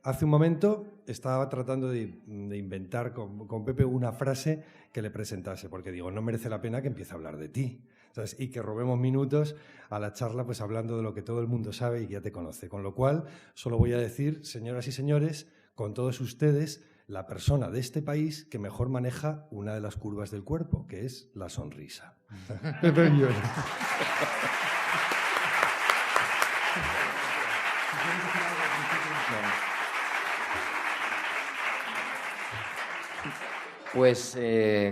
Hace un momento estaba tratando de inventar con Pepe una frase que le presentase, porque digo, no merece la pena que empiece a hablar de ti, ¿sabes? Y que robemos minutos a la charla pues hablando de lo que todo el mundo sabe y que ya te conoce. Con lo cual, solo voy a decir, señoras y señores, con todos ustedes, la persona de este país que mejor maneja una de las curvas del cuerpo, que es la sonrisa. Pepe Villuena. Pues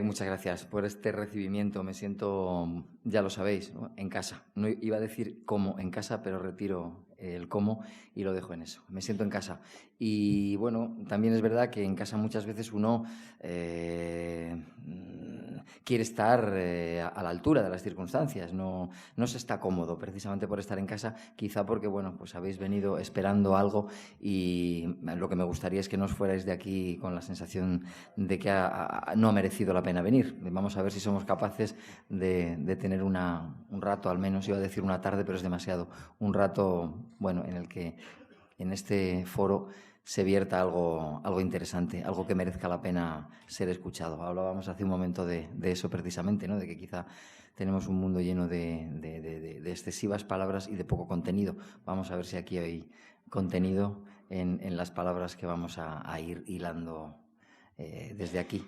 muchas gracias por este recibimiento. Me siento, ya lo sabéis, ¿no?, en casa. No iba a decir como en casa, pero retiro el cómo y lo dejo en eso. Me siento en casa. Y bueno, también es verdad que en casa muchas veces uno quiere estar a la altura de las circunstancias. No se está cómodo precisamente por estar en casa, quizá porque bueno, pues habéis venido esperando algo y lo que me gustaría es que no os fuerais de aquí con la sensación de que no ha merecido la pena venir. Vamos a ver si somos capaces de tener un rato, al menos iba a decir una tarde, pero es demasiado, un rato bueno en el que en este foro se vierta algo interesante, algo que merezca la pena ser escuchado. Hablábamos hace un momento de eso precisamente, ¿no?, de que quizá tenemos un mundo lleno de excesivas palabras y de poco contenido. Vamos a ver si aquí hay contenido en las palabras que vamos a ir hilando desde aquí.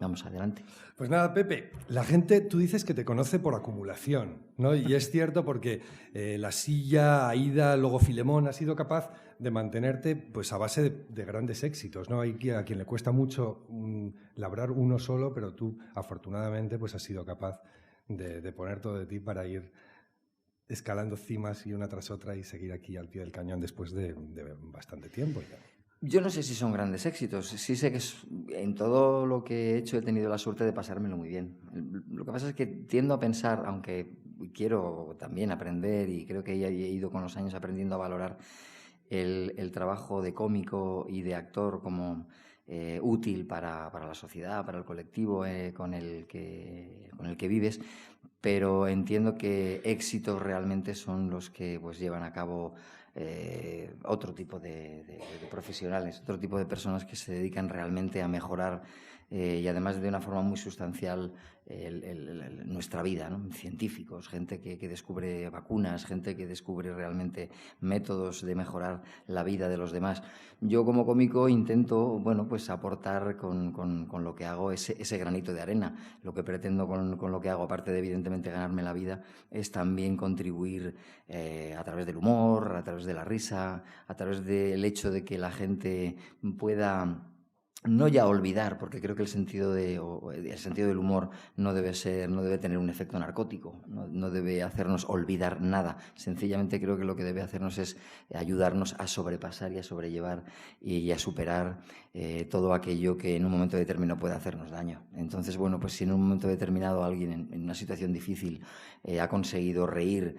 Vamos adelante. Pues nada, Pepe, la gente, tú dices que te conoce por acumulación, ¿no? Y es cierto porque La Silla, Aída, luego Filemón, has sido capaz de mantenerte pues, a base de grandes éxitos, ¿no? Hay a quien le cuesta mucho labrar uno solo, pero tú, afortunadamente, pues has sido capaz de poner todo de ti para ir escalando cimas y una tras otra y seguir aquí al pie del cañón después de bastante tiempo ya. Yo no sé si son grandes éxitos, sí sé que en todo lo que he hecho he tenido la suerte de pasármelo muy bien. Lo que pasa es que tiendo a pensar, aunque quiero también aprender y creo que he ido con los años aprendiendo a valorar el trabajo de cómico y de actor como útil para la sociedad, para el colectivo con el que vives, pero entiendo que éxitos realmente son los que pues llevan a cabo otro tipo de profesionales, otro tipo de personas que se dedican realmente a mejorar y además de una forma muy sustancial nuestra vida, ¿no? Científicos, gente que descubre vacunas, gente que descubre realmente métodos de mejorar la vida de los demás. Yo como cómico intento, bueno, pues aportar con lo que hago ese granito de arena. Lo que pretendo con lo que hago, aparte de evidentemente ganarme la vida, es también contribuir a través del humor, a través de la risa, a través del hecho de que la gente pueda no ya olvidar, porque creo que el sentido del humor no debe tener un efecto narcótico, no debe hacernos olvidar nada. Sencillamente creo que lo que debe hacernos es ayudarnos a sobrepasar y a sobrellevar y a superar todo aquello que en un momento determinado puede hacernos daño. Entonces, bueno, pues si en un momento determinado alguien en una situación difícil ha conseguido reír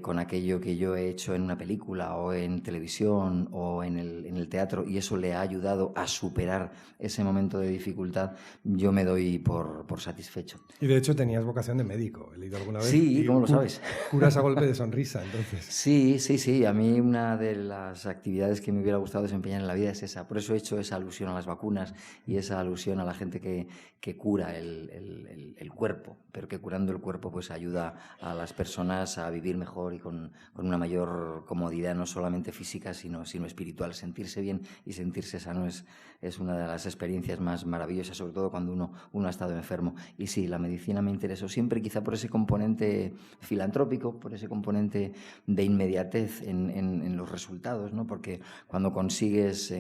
con aquello que yo he hecho en una película o en televisión o en el teatro y eso le ha ayudado a superar ese momento de dificultad, yo me doy por satisfecho. Y de hecho tenías vocación de médico, he leído alguna vez. Sí, ¿cómo lo sabes? Curas a golpe de sonrisa, entonces. Sí. A mí una de las actividades que me hubiera gustado desempeñar en la vida es esa. Por eso he hecho esa alusión a las vacunas y esa alusión a la gente que cura el cuerpo, pero que curando el cuerpo pues ayuda a las personas a vivir mejor y con una mayor comodidad, no solamente física, sino espiritual. Sentirse bien y sentirse sano es una de las experiencias más maravillosas, sobre todo cuando uno ha estado enfermo. Y sí, la medicina me interesó siempre, quizá por ese componente filantrópico, por ese componente de inmediatez en los resultados, ¿no? Porque cuando consigues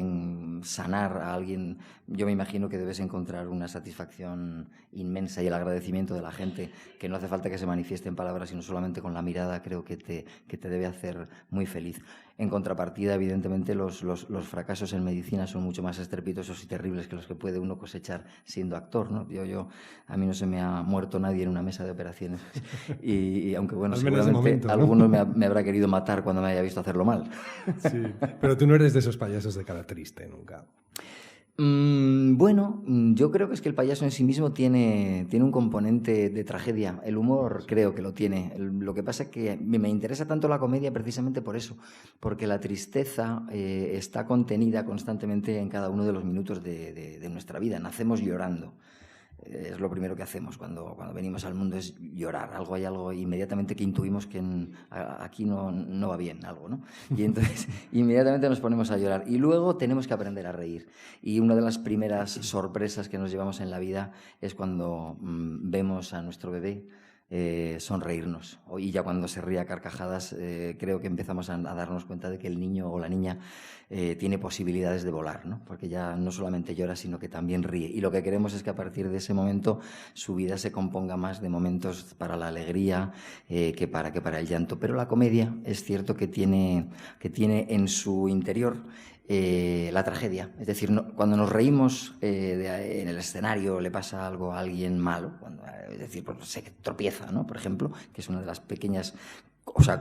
sanar a alguien, yo me imagino que debes encontrar una satisfacción inmensa y el agradecimiento de la gente, que no hace falta que se manifieste en palabras, sino solamente con la mirada, creo que te debe hacer muy feliz. En contrapartida, evidentemente, los fracasos en medicina son mucho más estrepitosos y terribles que los que puede uno cosechar siendo actor, ¿no? A mí no se me ha muerto nadie en una mesa de operaciones y aunque bueno, seguramente momento, ¿no? Alguno me habrá querido matar cuando me haya visto hacerlo mal. Sí, pero tú no eres de esos payasos de cara triste nunca. Bueno, yo creo que es que el payaso en sí mismo tiene un componente de tragedia. El humor creo que lo tiene. Lo que pasa es que me interesa tanto la comedia precisamente por eso, porque la tristeza está contenida constantemente en cada uno de los minutos de nuestra vida. Nacemos llorando. Es lo primero que hacemos cuando venimos al mundo, es llorar. Hay algo inmediatamente que intuimos que aquí no va bien algo, ¿no? Y entonces inmediatamente nos ponemos a llorar. Y luego tenemos que aprender a reír. Y una de las primeras sorpresas que nos llevamos en la vida es cuando vemos a nuestro bebé sonreírnos. Y ya cuando se ríe a carcajadas, creo que empezamos a darnos cuenta de que el niño o la niña tiene posibilidades de volar, ¿no? Porque ya no solamente llora, sino que también ríe. Y lo que queremos es que a partir de ese momento su vida se componga más de momentos para la alegría que para el llanto. Pero la comedia es cierto que tiene en su interior la tragedia. Es decir, cuando nos reímos en el escenario le pasa algo a alguien malo, es decir, pues, se tropieza, ¿no? Por ejemplo, que es una de las pequeñas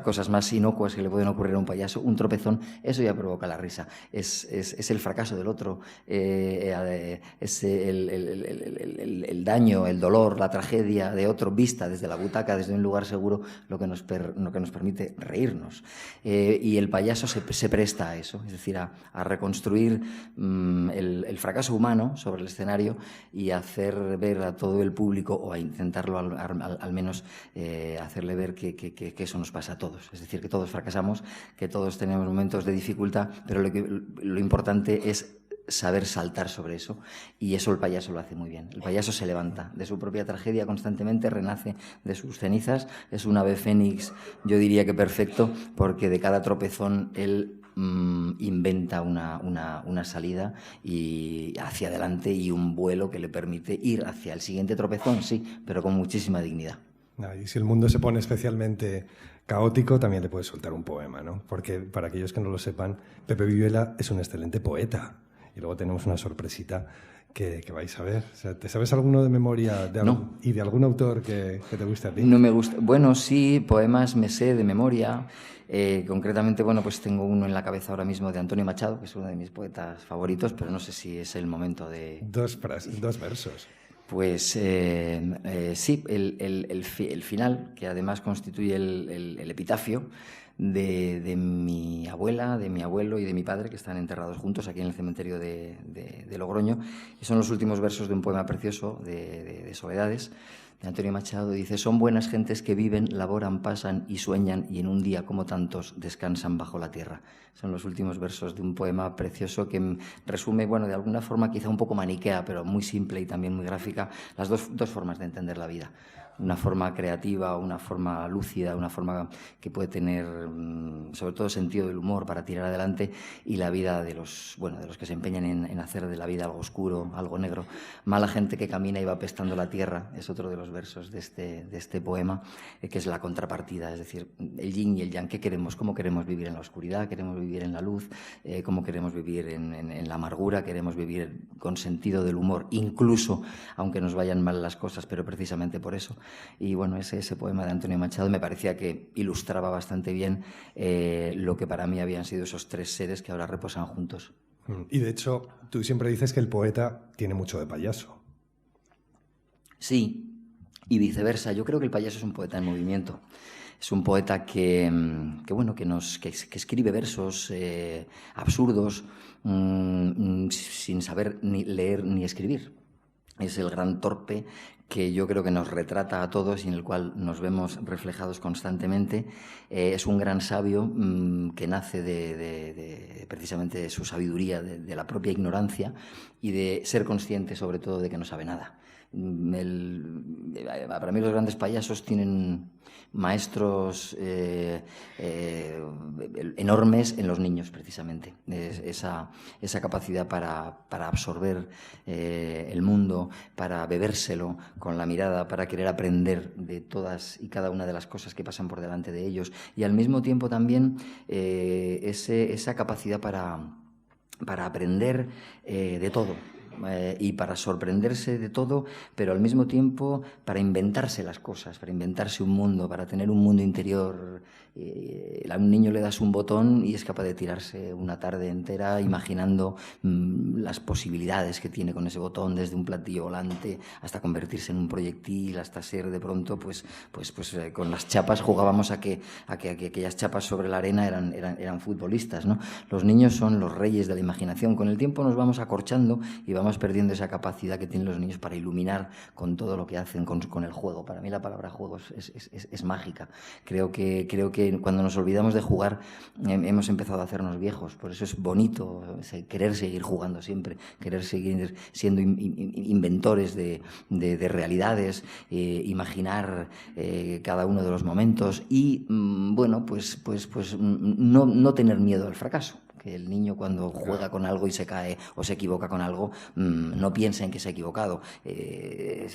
cosas más inocuas que le pueden ocurrir a un payaso, un tropezón, eso ya provoca la risa. Es el fracaso del otro, es el daño, el dolor, la tragedia de otro vista desde la butaca, desde un lugar seguro, lo que nos permite reírnos. Y el payaso se presta a eso, es decir, a reconstruir el fracaso humano sobre el escenario y hacer ver a todo el público, o a intentarlo al menos hacerle ver que eso nos pasa a todos. Es decir, que todos fracasamos, que todos tenemos momentos de dificultad, pero lo importante es saber saltar sobre eso, y eso el payaso lo hace muy bien. El payaso se levanta de su propia tragedia constantemente, renace de sus cenizas, es un ave fénix, yo diría que perfecto, porque de cada tropezón él inventa una salida y hacia adelante, y un vuelo que le permite ir hacia el siguiente tropezón, sí, pero con muchísima dignidad. Y si el mundo se pone especialmente caótico, también le puedes soltar un poema, ¿no? Porque, para aquellos que no lo sepan, Pepe Villuela es un excelente poeta. Y luego tenemos una sorpresita que vais a ver. O sea, ¿te sabes alguno de memoria No. y de algún autor que te guste a ti? No me gusta. Bueno, sí, poemas me sé de memoria. Concretamente, bueno, pues tengo uno en la cabeza ahora mismo de Antonio Machado, que es uno de mis poetas favoritos, pero no sé si es el momento de... Dos versos. Pues sí, el final, que además constituye el epitafio de mi abuela, de mi abuelo y de mi padre, que están enterrados juntos aquí en el cementerio de Logroño, y son los últimos versos de un poema precioso de Soledades, de Antonio Machado. Dice: son buenas gentes que viven, laboran, pasan y sueñan, y en un día como tantos descansan bajo la tierra. Son los últimos versos de un poema precioso que resume, bueno, de alguna forma quizá un poco maniquea, pero muy simple y también muy gráfica, las dos formas de entender la vida. Una forma creativa, una forma lúcida, una forma que puede tener sobre todo sentido del humor para tirar adelante, y la vida de los que se empeñan en hacer de la vida algo oscuro, algo negro. Mala gente que camina y va apestando la tierra es otro de los versos de este poema, que es la contrapartida, es decir, el yin y el yang. ¿Qué queremos? ¿Cómo queremos vivir en la oscuridad? ¿Queremos vivir en la luz? ¿Cómo queremos vivir en la amargura? ¿Queremos vivir con sentido del humor, incluso aunque nos vayan mal las cosas, pero precisamente por eso? Y bueno, ese poema de Antonio Machado me parecía que ilustraba bastante bien lo que para mí habían sido esos tres seres que ahora reposan juntos. Y de hecho, tú siempre dices que el poeta tiene mucho de payaso. Sí, y viceversa. Yo creo que el payaso es un poeta en movimiento. Es un poeta que escribe versos absurdos sin saber ni leer ni escribir. Es el gran torpe que yo creo que nos retrata a todos y en el cual nos vemos reflejados constantemente. Es un gran sabio que nace precisamente de su sabiduría, de la propia ignorancia, y de ser consciente sobre todo de que no sabe nada. Para mí los grandes payasos tienen maestros enormes en los niños, precisamente. Esa capacidad para absorber el mundo, para bebérselo con la mirada, para querer aprender de todas y cada una de las cosas que pasan por delante de ellos, y al mismo tiempo también esa capacidad para aprender de todo. y para sorprenderse de todo, pero al mismo tiempo para inventarse las cosas, para inventarse un mundo, para tener un mundo interior. A un niño le das un botón y es capaz de tirarse una tarde entera imaginando las posibilidades que tiene con ese botón, desde un platillo volante hasta convertirse en un proyectil, hasta ser de pronto, pues con las chapas jugábamos a que aquellas chapas sobre la arena eran futbolistas, ¿no? Los niños son los reyes de la imaginación. Con el tiempo nos vamos acorchando y vamos perdiendo esa capacidad que tienen los niños para iluminar con todo lo que hacen con el juego. Para mí la palabra juego es mágica. Creo que cuando nos olvidamos de jugar hemos empezado a hacernos viejos. Por eso es bonito querer seguir jugando siempre, querer seguir siendo inventores de realidades, imaginar cada uno de los momentos y bueno, pues no tener miedo al fracaso. Que el niño cuando juega con algo y se cae o se equivoca con algo, no piensa en que se ha equivocado.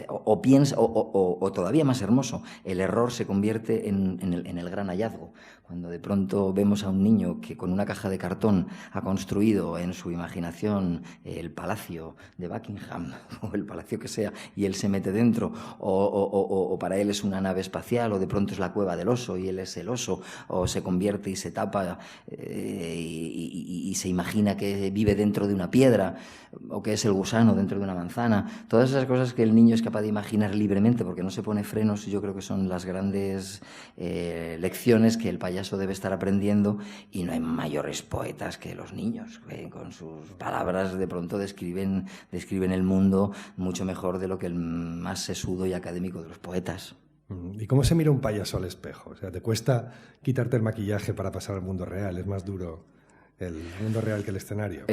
O todavía más hermoso, el error se convierte en el gran hallazgo. Cuando de pronto vemos a un niño que con una caja de cartón ha construido en su imaginación el palacio de Buckingham o el palacio que sea y él se mete dentro o para él es una nave espacial o de pronto es la cueva del oso y él es el oso o se convierte y se tapa y se imagina que vive dentro de una piedra o que es el gusano dentro de una manzana. Todas esas cosas que el niño es capaz de imaginar libremente porque no se pone frenos, yo creo que son las grandes lecciones que el payaso debe estar aprendiendo y no hay mayores poetas que los niños, que con sus palabras de pronto describen el mundo mucho mejor de lo que el más sesudo y académico de los poetas. ¿Y cómo se mira un payaso al espejo? O sea, ¿te cuesta quitarte el maquillaje para pasar al mundo real? ¿Es más duro el mundo real que el escenario?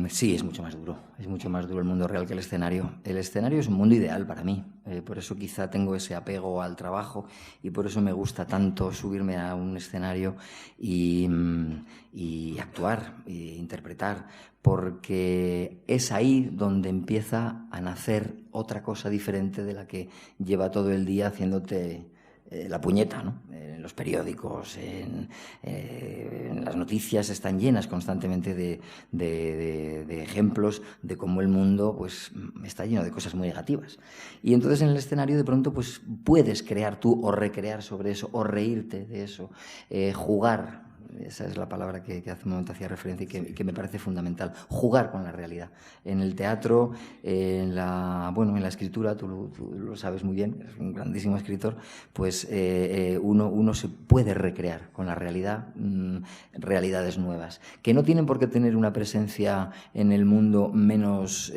Sí, es mucho más duro. Es mucho más duro el mundo real que el escenario. El escenario es un mundo ideal para mí. Por eso quizá tengo ese apego al trabajo y por eso me gusta tanto subirme a un escenario y actuar e interpretar, porque es ahí donde empieza a nacer otra cosa diferente de la que lleva todo el día haciéndote la puñeta, ¿no? En los periódicos, en las noticias están llenas constantemente de ejemplos de cómo el mundo pues está lleno de cosas muy negativas. Y entonces en el escenario de pronto pues puedes crear tú o recrear sobre eso o reírte de eso, jugar. Esa es la palabra que hace un momento hacía referencia y que me parece fundamental. Jugar con la realidad. En el teatro, en la escritura, tú lo sabes muy bien, eres un grandísimo escritor, pues uno se puede recrear con la realidad realidades nuevas, que no tienen por qué tener una presencia en el mundo menos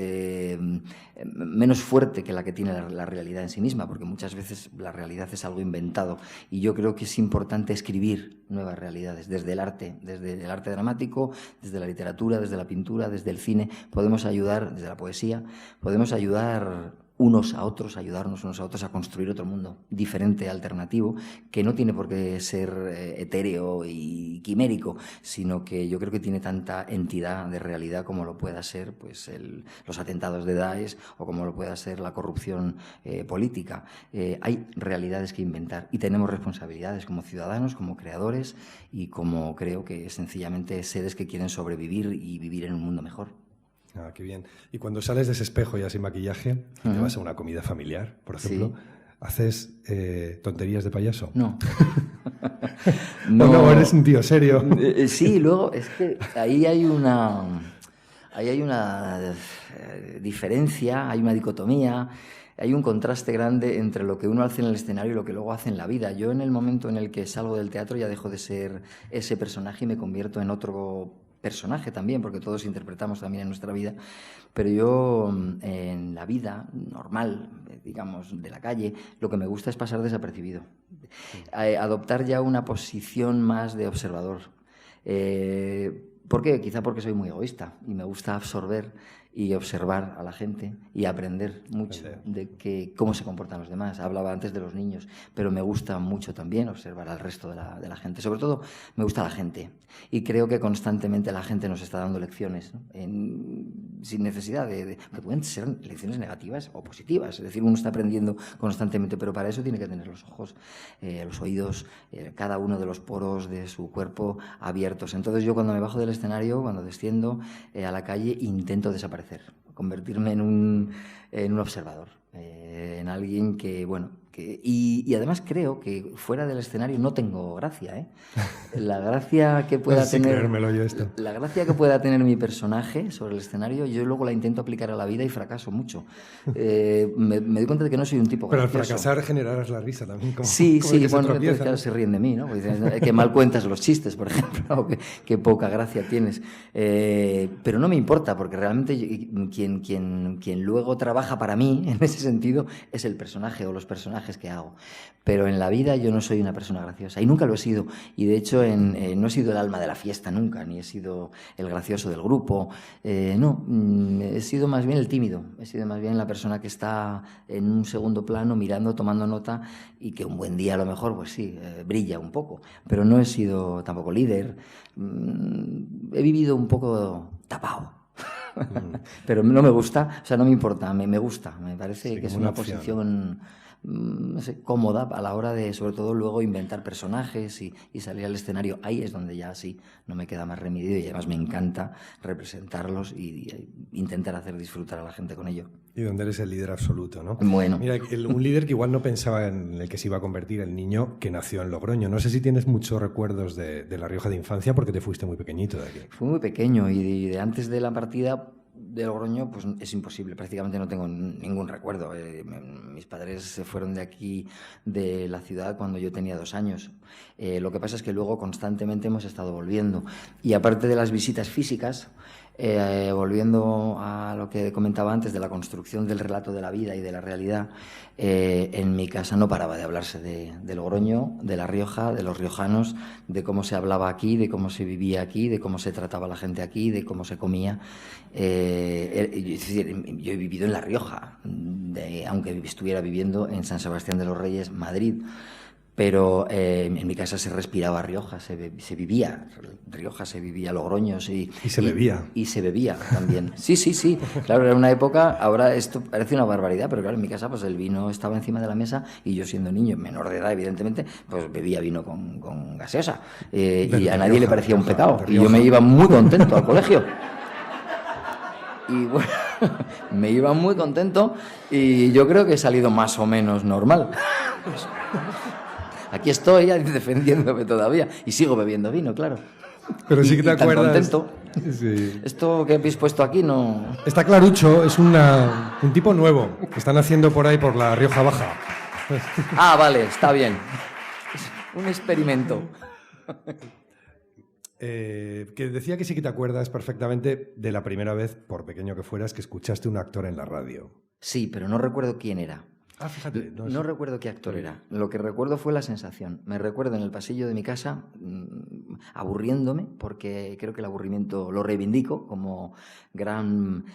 fuerte que la que tiene la realidad en sí misma, porque muchas veces la realidad es algo inventado y yo creo que es importante escribir nuevas realidades desde el arte dramático, desde la literatura, desde la pintura, desde el cine. Podemos ayudar, desde la poesía, podemos ayudarnos unos a otros a construir otro mundo diferente, alternativo, que no tiene por qué ser etéreo y quimérico, sino que yo creo que tiene tanta entidad de realidad como lo pueda ser pues los atentados de Daesh o como lo pueda ser la corrupción política. Hay realidades que inventar y tenemos responsabilidades como ciudadanos, como creadores y como creo que sencillamente seres que quieren sobrevivir y vivir en un mundo mejor. Ah, qué bien. Y cuando sales de ese espejo ya sin maquillaje, te vas a una comida familiar, por ejemplo, sí. ¿Haces tonterías de payaso? No. No, eres un tío serio. Sí, luego es que ahí hay una diferencia, hay una dicotomía, hay un contraste grande entre lo que uno hace en el escenario y lo que luego hace en la vida. Yo en el momento en el que salgo del teatro ya dejo de ser ese personaje y me convierto en otro personaje también, porque todos interpretamos también en nuestra vida, pero yo en la vida normal, digamos, de la calle, lo que me gusta es pasar desapercibido, adoptar ya una posición más de observador. ¿Por qué? Quizá porque soy muy egoísta y me gusta absorber y observar a la gente y aprender mucho de cómo se comportan los demás. Hablaba antes de los niños, pero me gusta mucho también observar al resto de la gente. Sobre todo me gusta la gente y creo que constantemente la gente nos está dando lecciones, ¿no? Sin necesidad que pueden ser lecciones negativas o positivas. Es decir, uno está aprendiendo constantemente, pero para eso tiene que tener los ojos, los oídos, cada uno de los poros de su cuerpo abiertos. Entonces yo cuando me bajo del escenario, cuando desciendo a la calle, intento desaparecer, convertirme en un observador, en alguien que, bueno... Y además creo que fuera del escenario no tengo gracia, ¿eh? La gracia que pueda la gracia que pueda tener mi personaje sobre el escenario, yo luego la intento aplicar a la vida y fracaso mucho. Me doy cuenta de que no soy un tipo Pero gracioso. al fracasar generarás la risa también. Sí, bueno, entonces, claro, se ríen de mí, ¿no? Pues dicen, que mal cuentas los chistes, por ejemplo, o que poca gracia tienes. Pero no me importa, porque realmente quien luego trabaja para mí, en ese sentido, es el personaje o los personajes que hago. Pero en la vida yo no soy una persona graciosa y nunca lo he sido. Y de hecho no he sido el alma de la fiesta nunca, ni he sido el gracioso del grupo. No, he sido más bien el tímido. He sido más bien la persona que está en un segundo plano mirando, tomando nota y que un buen día a lo mejor, pues sí, brilla un poco. Pero no he sido tampoco líder. He vivido un poco tapado. Pero no me gusta, o sea, no me importa, me gusta. Me parece que es una posición... no sé, cómoda a la hora de, sobre todo, luego inventar personajes y salir al escenario. Ahí es donde ya sí no me queda más remedio y además me encanta representarlos y intentar hacer disfrutar a la gente con ello. Y donde eres el líder absoluto, ¿no? Bueno. Mira, un líder que igual no pensaba en el que se iba a convertir el niño que nació en Logroño. No sé si tienes muchos recuerdos de La Rioja de infancia porque te fuiste muy pequeñito de aquí. Fui muy pequeño y de antes de la partida de Logroño, pues es imposible, prácticamente no tengo ningún recuerdo. Mis padres se fueron de aquí, de la ciudad, cuando yo tenía 2 años. Lo que pasa es que luego constantemente hemos estado volviendo. Y aparte de las visitas físicas, volviendo a lo que comentaba antes de la construcción del relato de la vida y de la realidad, en mi casa no paraba de hablarse de Logroño, de La Rioja, de los riojanos, de cómo se hablaba aquí, de cómo se vivía aquí, de cómo se trataba la gente aquí, de cómo se comía. Es decir, yo he vivido en La Rioja, aunque estuviera viviendo en San Sebastián de los Reyes, Madrid. Pero en mi casa se respiraba Rioja, se vivía Rioja, se vivía Logroño. Y se bebía. Y se bebía también. Sí. Claro, era una época, ahora esto parece una barbaridad, pero claro, en mi casa pues el vino estaba encima de la mesa y yo siendo niño, menor de edad evidentemente, pues bebía vino con gaseosa. Y a nadie le parecía un pecado. Y yo me iba muy contento al colegio. Y bueno, me iba muy contento y yo creo que he salido más o menos normal. Aquí estoy defendiéndome todavía y sigo bebiendo vino, claro. Pero sí que te acuerdas. Tan contento. Sí. Esto que habéis puesto aquí no... Está clarucho, es un tipo nuevo que están haciendo por ahí por la Rioja Baja. Ah, vale, está bien. Es un experimento. Que decía que sí que te acuerdas perfectamente de la primera vez, por pequeño que fueras, que escuchaste un actor en la radio. Sí, pero no recuerdo quién era. Ah, fíjate. No recuerdo qué actor era. Lo que recuerdo fue la sensación. Me recuerdo en el pasillo de mi casa aburriéndome, porque creo que el aburrimiento lo reivindico como gran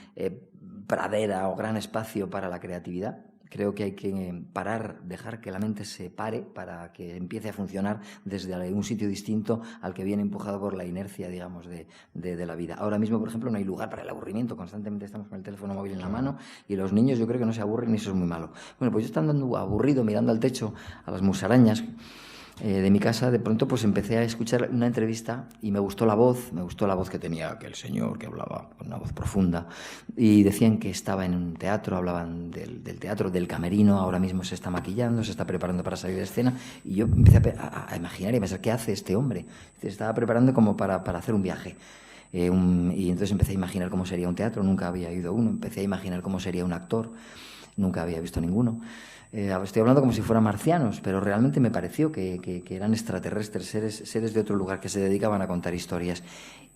pradera o gran espacio para la creatividad. Creo que hay que parar, dejar que la mente se pare para que empiece a funcionar desde un sitio distinto al que viene empujado por la inercia, digamos, de la vida. Ahora mismo, por ejemplo, no hay lugar para el aburrimiento. Constantemente estamos con el teléfono móvil en la mano y los niños yo creo que no se aburren y eso es muy malo. Bueno, pues yo estando aburrido mirando al techo a las musarañas de mi casa, de pronto pues empecé a escuchar una entrevista y me gustó la voz que tenía aquel señor que hablaba con una voz profunda y decían que estaba en un teatro, hablaban del teatro, del camerino, ahora mismo se está maquillando, se está preparando para salir de escena y yo empecé a imaginar y a pensar, ¿qué hace este hombre? Se estaba preparando como para hacer un viaje. Y entonces empecé a imaginar cómo sería un teatro, nunca había ido a uno, empecé a imaginar cómo sería un actor, nunca había visto ninguno. Estoy hablando como si fueran marcianos, pero realmente me pareció que eran extraterrestres, seres de otro lugar que se dedicaban a contar historias.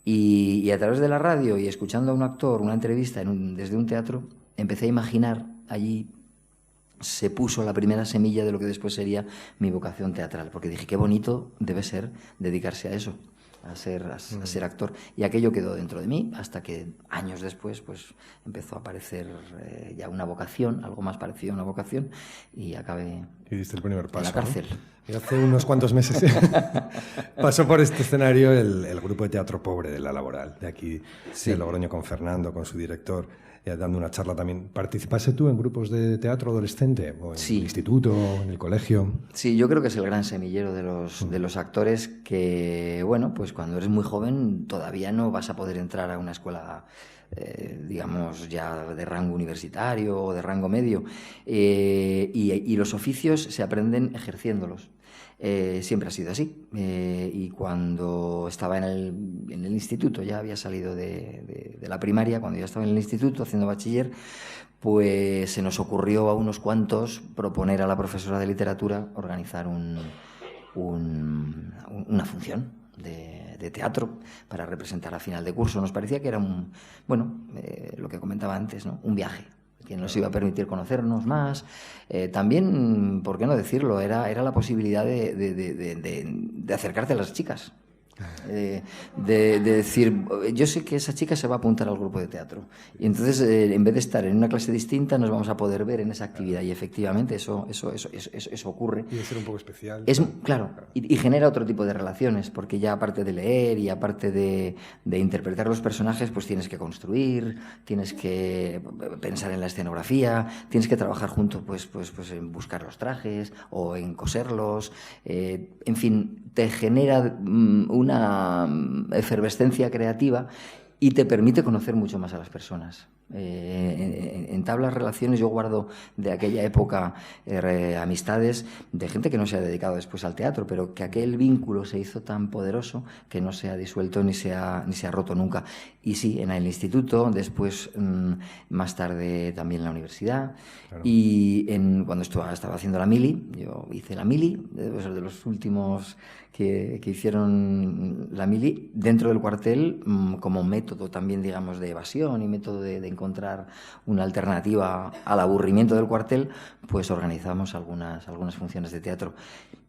Y a través de la radio y escuchando a un actor, una entrevista desde un teatro, empecé a imaginar, allí se puso la primera semilla de lo que después sería mi vocación teatral, porque dije, qué bonito debe ser dedicarse a eso. A ser actor, y aquello quedó dentro de mí hasta que años después pues empezó a aparecer ya una vocación, algo más parecido a una vocación, y acabé y diste el primer paso, en la cárcel, ¿no? Y hace unos cuantos meses pasó por este escenario el grupo de teatro pobre de La Laboral de aquí, de Logroño, con Fernando, con su director. dando una charla también. ¿Participaste tú en grupos de teatro adolescente? ¿O en Sí. el instituto, en el colegio? Sí, yo creo que es el gran semillero de los actores que, bueno, pues cuando eres muy joven todavía no vas a poder entrar a una escuela, digamos, ya de rango universitario o de rango medio. Y los oficios se aprenden ejerciéndolos. Siempre ha sido así. Y cuando estaba en el instituto, ya había salido de la primaria, cuando ya estaba en el instituto haciendo bachiller, pues se nos ocurrió a unos cuantos proponer a la profesora de literatura organizar una función de teatro para representar a final de curso. Nos parecía que era lo que comentaba antes, ¿no? Un viaje que nos iba a permitir conocernos más. También, ¿por qué no decirlo? Era la posibilidad de acercarte a las chicas. De decir, yo sé que esa chica se va a apuntar al grupo de teatro y entonces en vez de estar en una clase distinta nos vamos a poder ver en esa actividad, y efectivamente eso ocurre. Y de ser un poco especial. Claro. Y genera otro tipo de relaciones, porque ya aparte de leer y aparte de interpretar los personajes, pues tienes que construir, tienes que pensar en la escenografía, tienes que trabajar juntos pues en buscar los trajes o en coserlos, en fin, te genera una efervescencia creativa y te permite conocer mucho más a las personas. Entablas relaciones. Yo guardo de aquella época amistades de gente que no se ha dedicado después al teatro, pero que aquel vínculo se hizo tan poderoso que no se ha disuelto ni se ha roto nunca. Y sí, en el instituto, después más tarde también en la universidad. Claro. Y cuando estaba haciendo la mili, yo hice la mili, de los últimos que hicieron la mili dentro del cuartel, como método también, digamos, de evasión y método de encontrar una alternativa al aburrimiento del cuartel, pues organizamos algunas funciones de teatro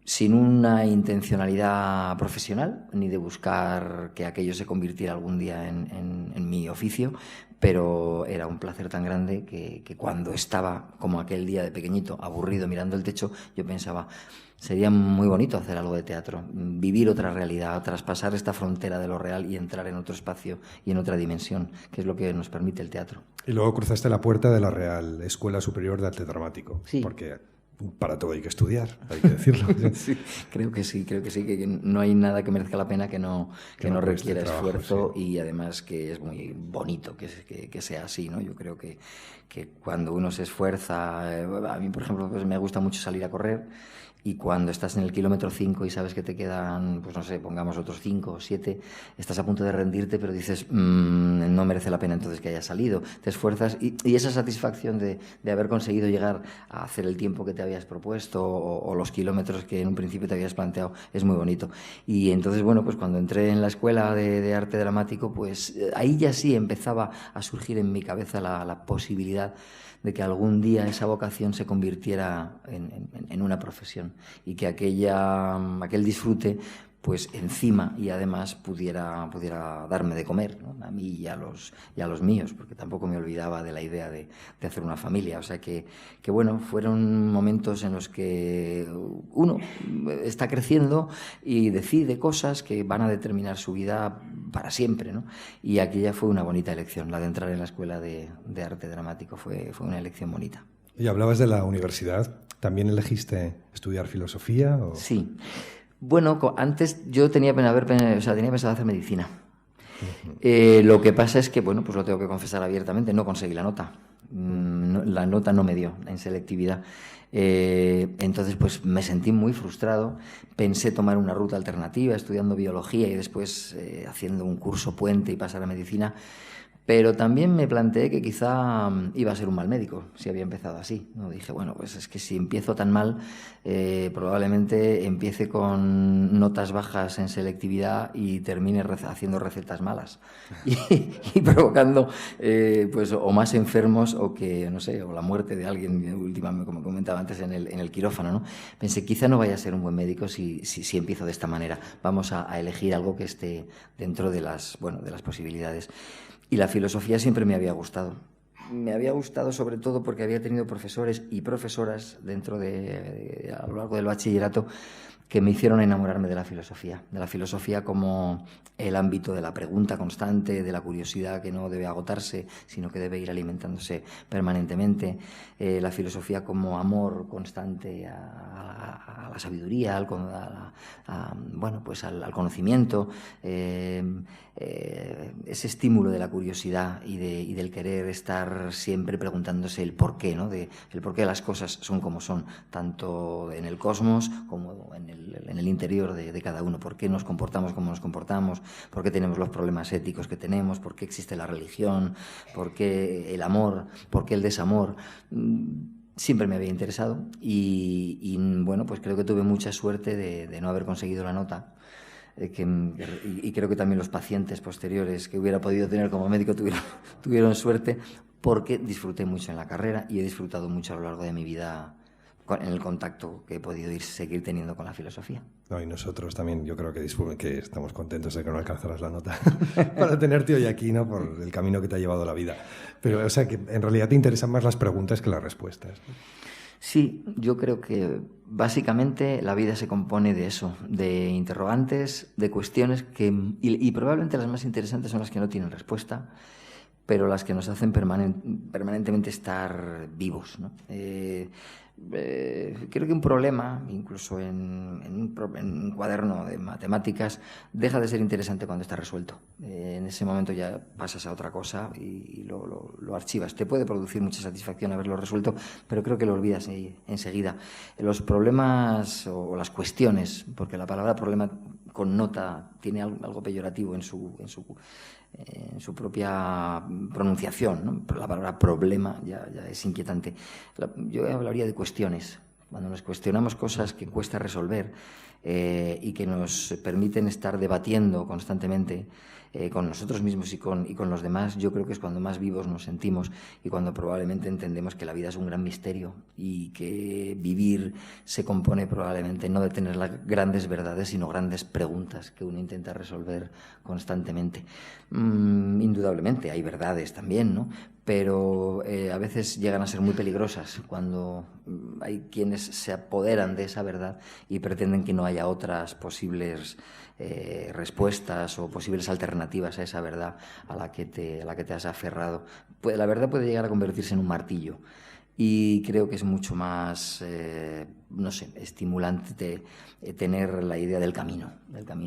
sin una intencionalidad profesional ni de buscar que aquello se convirtiera algún día en mi oficio, pero era un placer tan grande que cuando estaba, como aquel día de pequeñito, aburrido mirando el techo, yo pensaba, sería muy bonito hacer algo de teatro, vivir otra realidad, traspasar esta frontera de lo real y entrar en otro espacio y en otra dimensión, que es lo que nos permite el teatro. Y luego cruzaste la puerta de la Real Escuela Superior de Arte Dramático. Sí. Porque para todo hay que estudiar, hay que decirlo. Sí, creo que sí, que no hay nada que merezca la pena que no requiera esfuerzo, sí. Y además que es muy bonito que sea así, ¿no? Yo creo que cuando uno se esfuerza, a mí, por ejemplo, pues me gusta mucho salir a correr, y cuando estás en el kilómetro 5 y sabes que te quedan, pues no sé, pongamos otros 5 o 7, estás a punto de rendirte, pero dices, no merece la pena entonces que hayas salido. Te esfuerzas y esa satisfacción de haber conseguido llegar a hacer el tiempo que te habías propuesto o los kilómetros que en un principio te habías planteado es muy bonito. Y entonces, bueno, pues cuando entré en la escuela de arte dramático, pues ahí ya sí empezaba a surgir en mi cabeza la posibilidad de que algún día esa vocación se convirtiera en una profesión y que aquel disfrute pues encima y además pudiera darme de comer, ¿no? A mí y a los míos, porque tampoco me olvidaba de la idea de hacer una familia. O sea que bueno, fueron momentos en los que uno está creciendo y decide cosas que van a determinar su vida para siempre, ¿no? Y aquella fue una bonita elección, la de entrar en la escuela de arte dramático fue una elección bonita. Y hablabas de la universidad, ¿también elegiste estudiar filosofía? ¿O? Sí. Bueno, antes yo tenía pensado hacer medicina. Uh-huh. Lo que pasa es que, bueno, pues lo tengo que confesar abiertamente, no conseguí la nota. La nota no me dio en selectividad. Entonces, pues me sentí muy frustrado. Pensé tomar una ruta alternativa, estudiando biología y después haciendo un curso puente y pasar a medicina. Pero también me planteé que quizá iba a ser un mal médico si había empezado así, ¿no? Dije, bueno, pues es que si empiezo tan mal, probablemente empiece con notas bajas en selectividad y termine haciendo recetas malas y provocando pues o más enfermos o que, no sé, o la muerte de alguien, últimamente, como comentaba antes, en el quirófano, ¿no? Pensé, quizá no vaya a ser un buen médico si empiezo de esta manera. Vamos a elegir algo que esté dentro de las posibilidades. Y la filosofía siempre me había gustado. Me había gustado sobre todo porque había tenido profesores y profesoras a lo largo del bachillerato que me hicieron enamorarme de la filosofía como el ámbito de la pregunta constante, de la curiosidad que no debe agotarse, sino que debe ir alimentándose permanentemente, la filosofía como amor constante a la sabiduría, al conocimiento, ese estímulo de la curiosidad y del querer estar siempre preguntándose el porqué, ¿no? El porqué las cosas son como son, tanto en el cosmos como en el interior de cada uno. ¿Por qué nos comportamos como nos comportamos? ¿Por qué tenemos los problemas éticos que tenemos? ¿Por qué existe la religión? ¿Por qué el amor? ¿Por qué el desamor? Siempre me había interesado y bueno, pues creo que tuve mucha suerte de no haber conseguido la nota. Y creo que también los pacientes posteriores que hubiera podido tener como médico tuvieron suerte, porque disfruté mucho en la carrera y he disfrutado mucho a lo largo de mi vida en el contacto que he podido seguir teniendo con la filosofía. No, y nosotros también, yo creo que estamos contentos de que no alcanzaras la nota para tenerte hoy aquí, ¿no? Por el camino que te ha llevado la vida. Pero, o sea, que en realidad te interesan más las preguntas que las respuestas, ¿no? Sí, yo creo que básicamente la vida se compone de eso, de interrogantes, de cuestiones y probablemente las más interesantes son las que no tienen respuesta, pero las que nos hacen permanentemente estar vivos, ¿no? Creo que un problema, incluso en un cuaderno de matemáticas, deja de ser interesante cuando está resuelto. En ese momento ya pasas a otra cosa y lo archivas. Te puede producir mucha satisfacción haberlo resuelto, pero creo que lo olvidas enseguida. Los problemas o las cuestiones, porque la palabra problema tiene algo peyorativo en su propia pronunciación, ¿no? La palabra problema ya es inquietante. Yo hablaría de cuestiones. Cuando nos cuestionamos cosas que cuesta resolver y que nos permiten estar debatiendo constantemente con nosotros mismos y con los demás, yo creo que es cuando más vivos nos sentimos y cuando probablemente entendemos que la vida es un gran misterio y que vivir se compone probablemente no de tener las grandes verdades, sino grandes preguntas que uno intenta resolver constantemente. Indudablemente hay verdades también, ¿no? Pero a veces llegan a ser muy peligrosas cuando hay quienes se apoderan de esa verdad y pretenden que no haya otras posibles respuestas o posibles alternativas a esa verdad a la que te has aferrado. La verdad puede llegar a convertirse en un martillo y creo que es mucho más, estimulante tener la idea del camino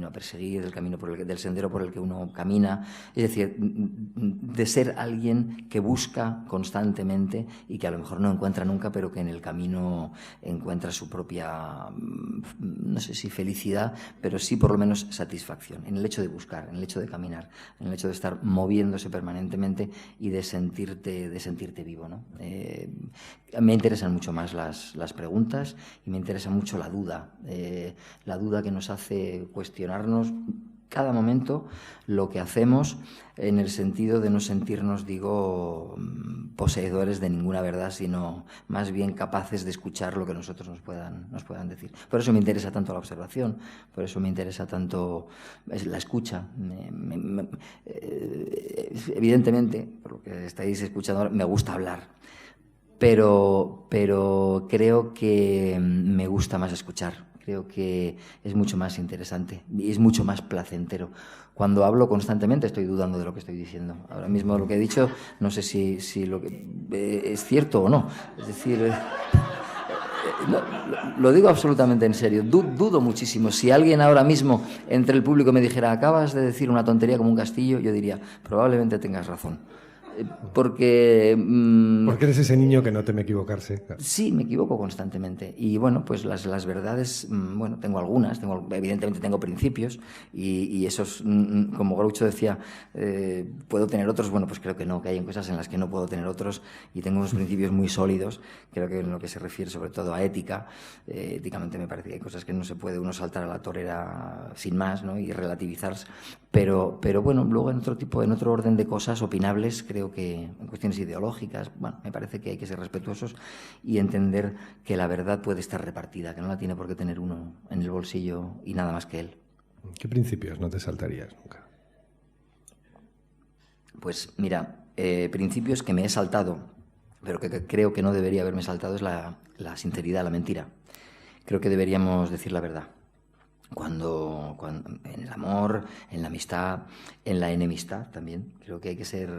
a perseguir, del sendero por el que uno camina, es decir, de ser alguien que busca constantemente y que a lo mejor no encuentra nunca, pero que en el camino encuentra su propia, no sé si felicidad, pero sí por lo menos satisfacción, en el hecho de buscar, en el hecho de caminar, en el hecho de estar moviéndose permanentemente y de sentirte vivo, ¿no? Me interesan mucho más las preguntas y me interesa mucho la duda que nos hace cuestionarnos cada momento lo que hacemos, en el sentido de no sentirnos, poseedores de ninguna verdad, sino más bien capaces de escuchar lo que nosotros nos puedan decir. Por eso me interesa tanto la observación, por eso me interesa tanto la escucha. Evidentemente, por lo que estáis escuchando ahora, me gusta hablar, pero creo que me gusta más escuchar. Creo que es mucho más interesante y es mucho más placentero. Cuando hablo constantemente estoy dudando de lo que estoy diciendo. Ahora mismo lo que he dicho, no sé si lo que es cierto o no. Es decir, lo digo absolutamente en serio. Dudo muchísimo. Si alguien ahora mismo entre el público me dijera, acabas de decir una tontería como un castillo, yo diría, probablemente tengas razón. Porque eres ese niño que no teme equivocarse. Sí, me equivoco constantemente. Y bueno, pues las verdades, tengo algunas, evidentemente tengo principios y esos, como Groucho decía, ¿puedo tener otros? Bueno, pues creo que no, que hay cosas en las que no puedo tener otros y tengo unos principios muy sólidos. Creo que en lo que se refiere sobre todo a ética, éticamente me parece que hay cosas que no se puede uno saltar a la torera sin más, ¿no? Y relativizarse. Pero bueno, luego en otro orden de cosas opinables, creo que en cuestiones ideológicas, me parece que hay que ser respetuosos y entender que la verdad puede estar repartida, que no la tiene por qué tener uno en el bolsillo y nada más que él. ¿Qué principios no te saltarías nunca? Pues mira, principios que me he saltado, pero que creo que no debería haberme saltado, es la sinceridad, la mentira. Creo que deberíamos decir la verdad. en el amor, en la amistad, en la enemistad también. Creo que hay que ser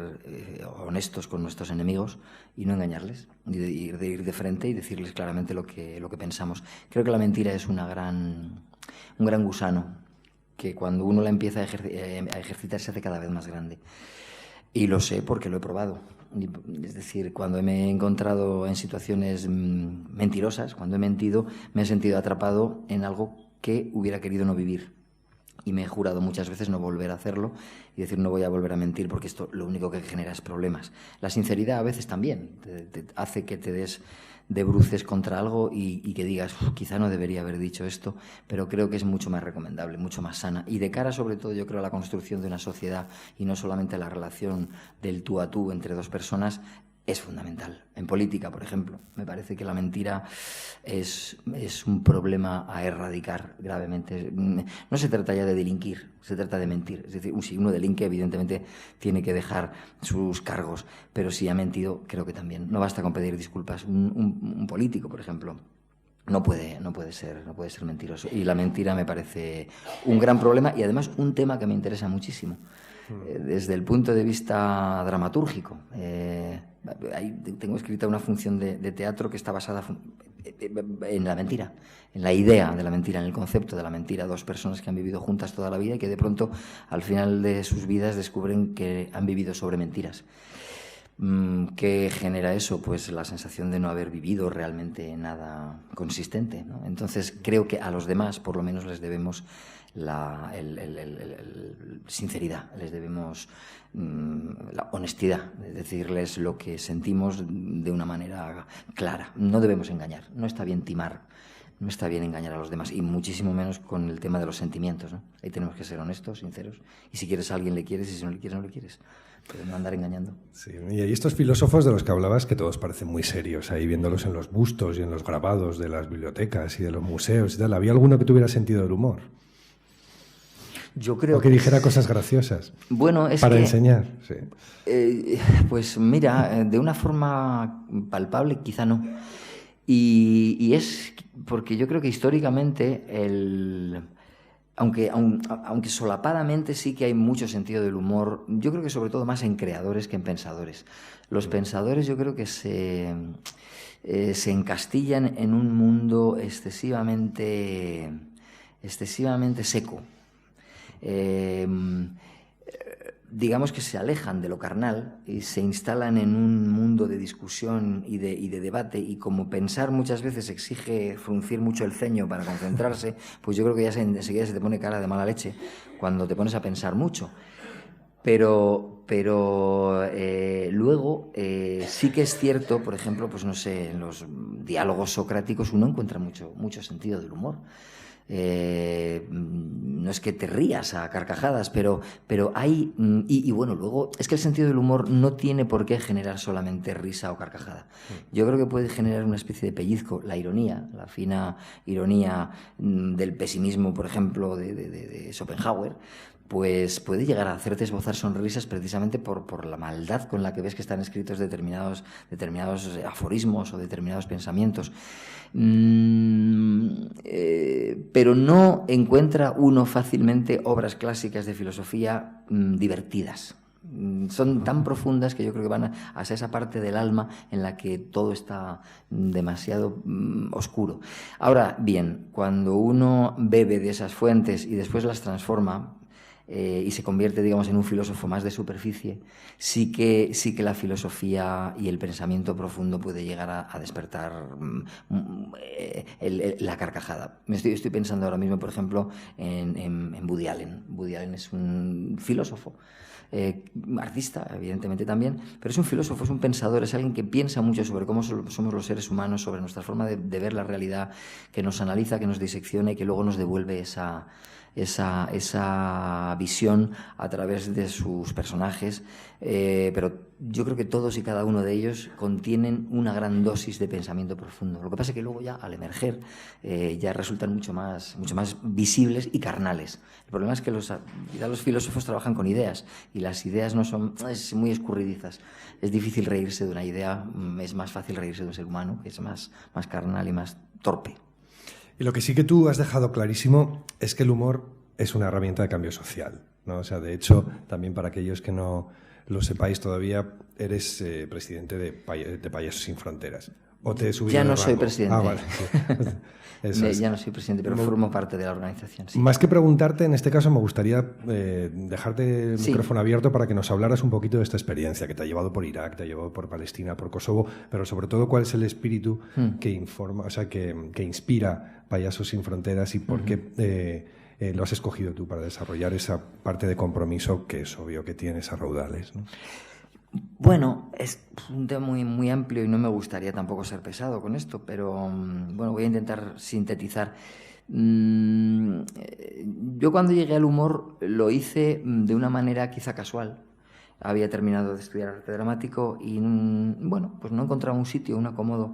honestos con nuestros enemigos y no engañarles, y de ir de frente y decirles claramente lo que pensamos. Creo que la mentira es un gran gusano que cuando uno la empieza a ejercitar se hace cada vez más grande. Y lo sé porque lo he probado. Es decir, cuando me he encontrado en situaciones mentirosas, cuando he mentido, me he sentido atrapado en algo que hubiera querido no vivir. Y me he jurado muchas veces no volver a hacerlo y decir no voy a volver a mentir porque esto lo único que genera es problemas. La sinceridad a veces también te hace que te des de bruces contra algo y que digas quizá no debería haber dicho esto, pero creo que es mucho más recomendable, mucho más sana. Y de cara sobre todo yo creo a la construcción de una sociedad y no solamente la relación del tú a tú entre dos personas, es fundamental. En política, por ejemplo, me parece que la mentira es un problema a erradicar gravemente. No se trata ya de delinquir, se trata de mentir. Es decir, si uno delinque, evidentemente tiene que dejar sus cargos, pero si ha mentido, creo que también. No basta con pedir disculpas. Un político, por ejemplo, no puede ser mentiroso. Y la mentira me parece un gran problema y además un tema que me interesa muchísimo. Desde el punto de vista dramatúrgico. Tengo escrita una función de teatro que está basada en la mentira, en la idea de la mentira, en el concepto de la mentira. Dos personas que han vivido juntas toda la vida y que de pronto al final de sus vidas descubren que han vivido sobre mentiras. ¿Qué genera eso? Pues la sensación de no haber vivido realmente nada consistente, ¿no? Entonces creo que a los demás por lo menos les debemos la sinceridad, les debemos la honestidad, de decirles lo que sentimos de una manera clara. No debemos engañar, no está bien timar, no está bien engañar a los demás, y muchísimo menos con el tema de los sentimientos, ¿no? Ahí tenemos que ser honestos, sinceros, y si quieres a alguien le quieres, y si no le quieres, no le quieres. Pero no andar engañando. Sí, y hay estos filósofos de los que hablabas que todos parecen muy serios, ahí viéndolos en los bustos y en los grabados de las bibliotecas y de los museos y tal. ¿Había alguno que tuviera sentido del humor? Yo creo o que dijera cosas graciosas. Bueno, es para enseñar, sí. Pues mira, de una forma palpable quizá no. Y es porque yo creo que históricamente aunque solapadamente sí que hay mucho sentido del humor, yo creo que sobre todo más en creadores que en pensadores. Los pensadores yo creo que se encastillan en un mundo excesivamente seco. Digamos que se alejan de lo carnal y se instalan en un mundo de discusión y de debate, y como pensar muchas veces exige fruncir mucho el ceño para concentrarse, pues yo creo que ya enseguida se te pone cara de mala leche cuando te pones a pensar mucho. Pero luego sí que es cierto, por ejemplo, pues no sé, en los diálogos socráticos uno encuentra mucho sentido del humor. No es que te rías a carcajadas, pero hay... Y bueno, luego es que el sentido del humor no tiene por qué generar solamente risa o carcajada. Yo creo que puede generar una especie de pellizco. La ironía, la fina ironía del pesimismo, por ejemplo, de Schopenhauer, pues puede llegar a hacerte esbozar sonrisas precisamente por la maldad con la que ves que están escritos determinados aforismos o determinados pensamientos. Pero no encuentra uno fácilmente obras clásicas de filosofía divertidas. Son tan profundas que yo creo que van hacia esa parte del alma en la que todo está demasiado oscuro. Ahora bien, cuando uno bebe de esas fuentes y después las transforma, y se convierte, digamos, en un filósofo más de superficie, sí que la filosofía y el pensamiento profundo puede llegar a despertar la carcajada. Estoy pensando ahora mismo, por ejemplo, en Woody Allen. Woody Allen es un filósofo, artista, evidentemente también, pero es un filósofo, es un pensador, es alguien que piensa mucho sobre cómo somos los seres humanos, sobre nuestra forma de ver la realidad, que nos analiza, que nos disecciona y que luego nos devuelve esa visión a través de sus personajes, pero yo creo que todos y cada uno de ellos contienen una gran dosis de pensamiento profundo. Lo que pasa es que luego ya al emerger ya resultan mucho más visibles y carnales. El problema es que los filósofos trabajan con ideas y las ideas no son muy escurridizas. Es difícil reírse de una idea, es más fácil reírse de un ser humano que es más carnal y más torpe. Y lo que sí que tú has dejado clarísimo es que el humor es una herramienta de cambio social, ¿no? O sea, de hecho, también para aquellos que no lo sepáis todavía, eres presidente de Payasos Sin Fronteras. ¿O te he subido Ya de no soy rango? presidente. Ah, vale. Sí. Eso es. Ya no soy presidente, pero formo parte de la organización. Sí. Más que preguntarte, en este caso me gustaría dejarte el micrófono abierto para que nos hablaras un poquito de esta experiencia que te ha llevado por Irak, te ha llevado por Palestina, por Kosovo, pero sobre todo cuál es el espíritu que informa, o sea, que inspira Payasos Sin Fronteras y por qué lo has escogido tú para desarrollar esa parte de compromiso que es obvio que tienes a raudales, ¿no? Bueno, es un tema muy, muy amplio y no me gustaría tampoco ser pesado con esto, pero bueno, voy a intentar sintetizar. Yo cuando llegué al humor lo hice de una manera quizá casual. Había terminado de estudiar arte dramático y bueno, pues no encontraba un sitio, un acomodo,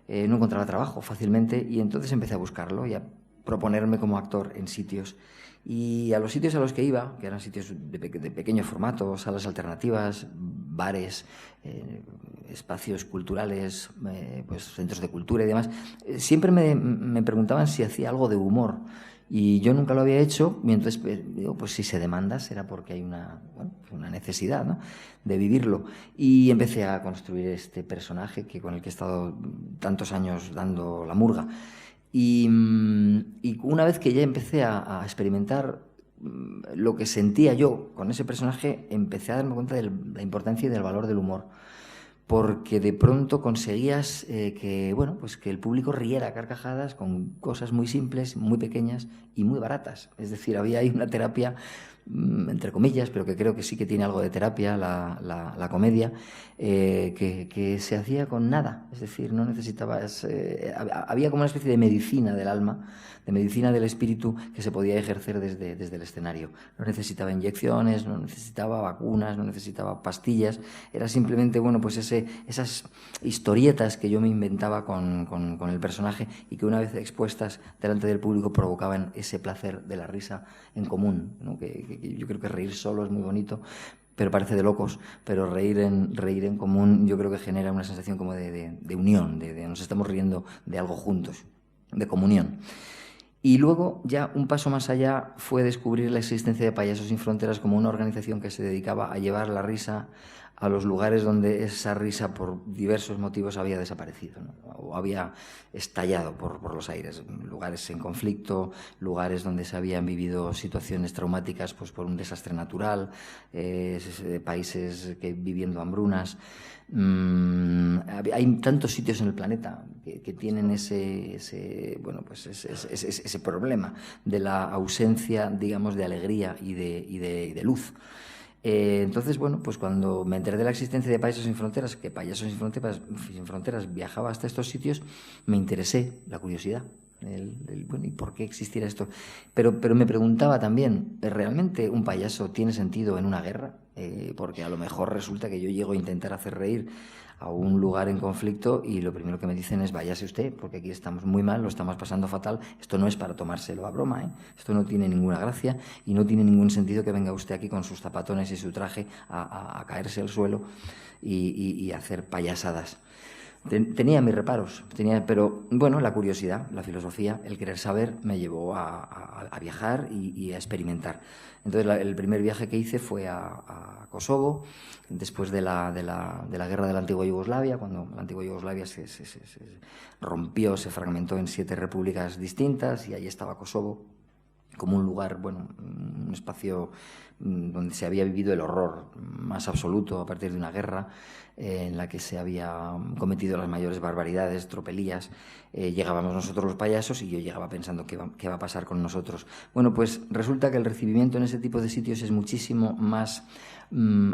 no encontraba trabajo fácilmente y entonces empecé a buscarlo y a proponerme como actor en sitios. Y a los sitios a los que iba, que eran sitios de pequeño formato, salas alternativas, bares, espacios culturales, pues centros de cultura y demás, siempre me preguntaban si hacía algo de humor. Y yo nunca lo había hecho, y entonces digo, pues si se demanda será porque hay una necesidad, ¿no?, de vivirlo. Y empecé a construir este personaje con el que he estado tantos años dando la murga. Y una vez que ya empecé a experimentar lo que sentía yo con ese personaje, empecé a darme cuenta de la importancia y del valor del humor. Porque de pronto conseguías que el público riera a carcajadas con cosas muy simples, muy pequeñas y muy baratas. Es decir, había ahí una terapia, entre comillas, pero que creo que sí que tiene algo de terapia, la comedia, que se hacía con nada. Es decir, no necesitabas... había como una especie de medicina del alma, de medicina del espíritu que se podía ejercer desde el escenario. No necesitaba inyecciones, no necesitaba vacunas, no necesitaba pastillas. Era simplemente, pues esas historietas que yo me inventaba con el personaje y que una vez expuestas delante del público provocaban ese placer de la risa en común, ¿no? Que yo creo que reír solo es muy bonito, pero parece de locos, pero reír en común yo creo que genera una sensación como de unión, de nos estamos riendo de algo juntos, de comunión. Y luego, ya un paso más allá, fue descubrir la existencia de Payasos Sin Fronteras como una organización que se dedicaba a llevar la risa a los lugares donde esa risa por diversos motivos había desaparecido, ¿no?, o había estallado por los aires. Lugares en conflicto, lugares donde se habían vivido situaciones traumáticas pues por un desastre natural, países viviendo hambrunas. Hay tantos sitios en el planeta que tienen ese problema de la ausencia, digamos, de alegría y de luz. Entonces, pues cuando me enteré de la existencia de Payasos Sin Fronteras, que Payasos Sin Fronteras viajaba hasta estos sitios, me interesé, la curiosidad. ¿Y por qué existiera esto? Pero me preguntaba también, ¿realmente un payaso tiene sentido en una guerra? Porque a lo mejor resulta que yo llego a intentar hacer reír a un lugar en conflicto y lo primero que me dicen es váyase usted, porque aquí estamos muy mal, lo estamos pasando fatal, esto no es para tomárselo a broma, ¿eh? Esto no tiene ninguna gracia y no tiene ningún sentido que venga usted aquí con sus zapatones y su traje a caerse al suelo y hacer payasadas. Tenía mis reparos, pero la curiosidad, la filosofía, el querer saber me llevó a viajar y a experimentar. Entonces el primer viaje que hice fue a Kosovo, después de la guerra de la antigua Yugoslavia, cuando la antigua Yugoslavia se rompió, se fragmentó en 7 repúblicas distintas y ahí estaba Kosovo como un lugar, un espacio donde se había vivido el horror más absoluto a partir de una guerra en la que se había cometido las mayores barbaridades, tropelías. Llegábamos nosotros los payasos y yo llegaba pensando qué va a pasar con nosotros. Pues resulta que el recibimiento en ese tipo de sitios es muchísimo más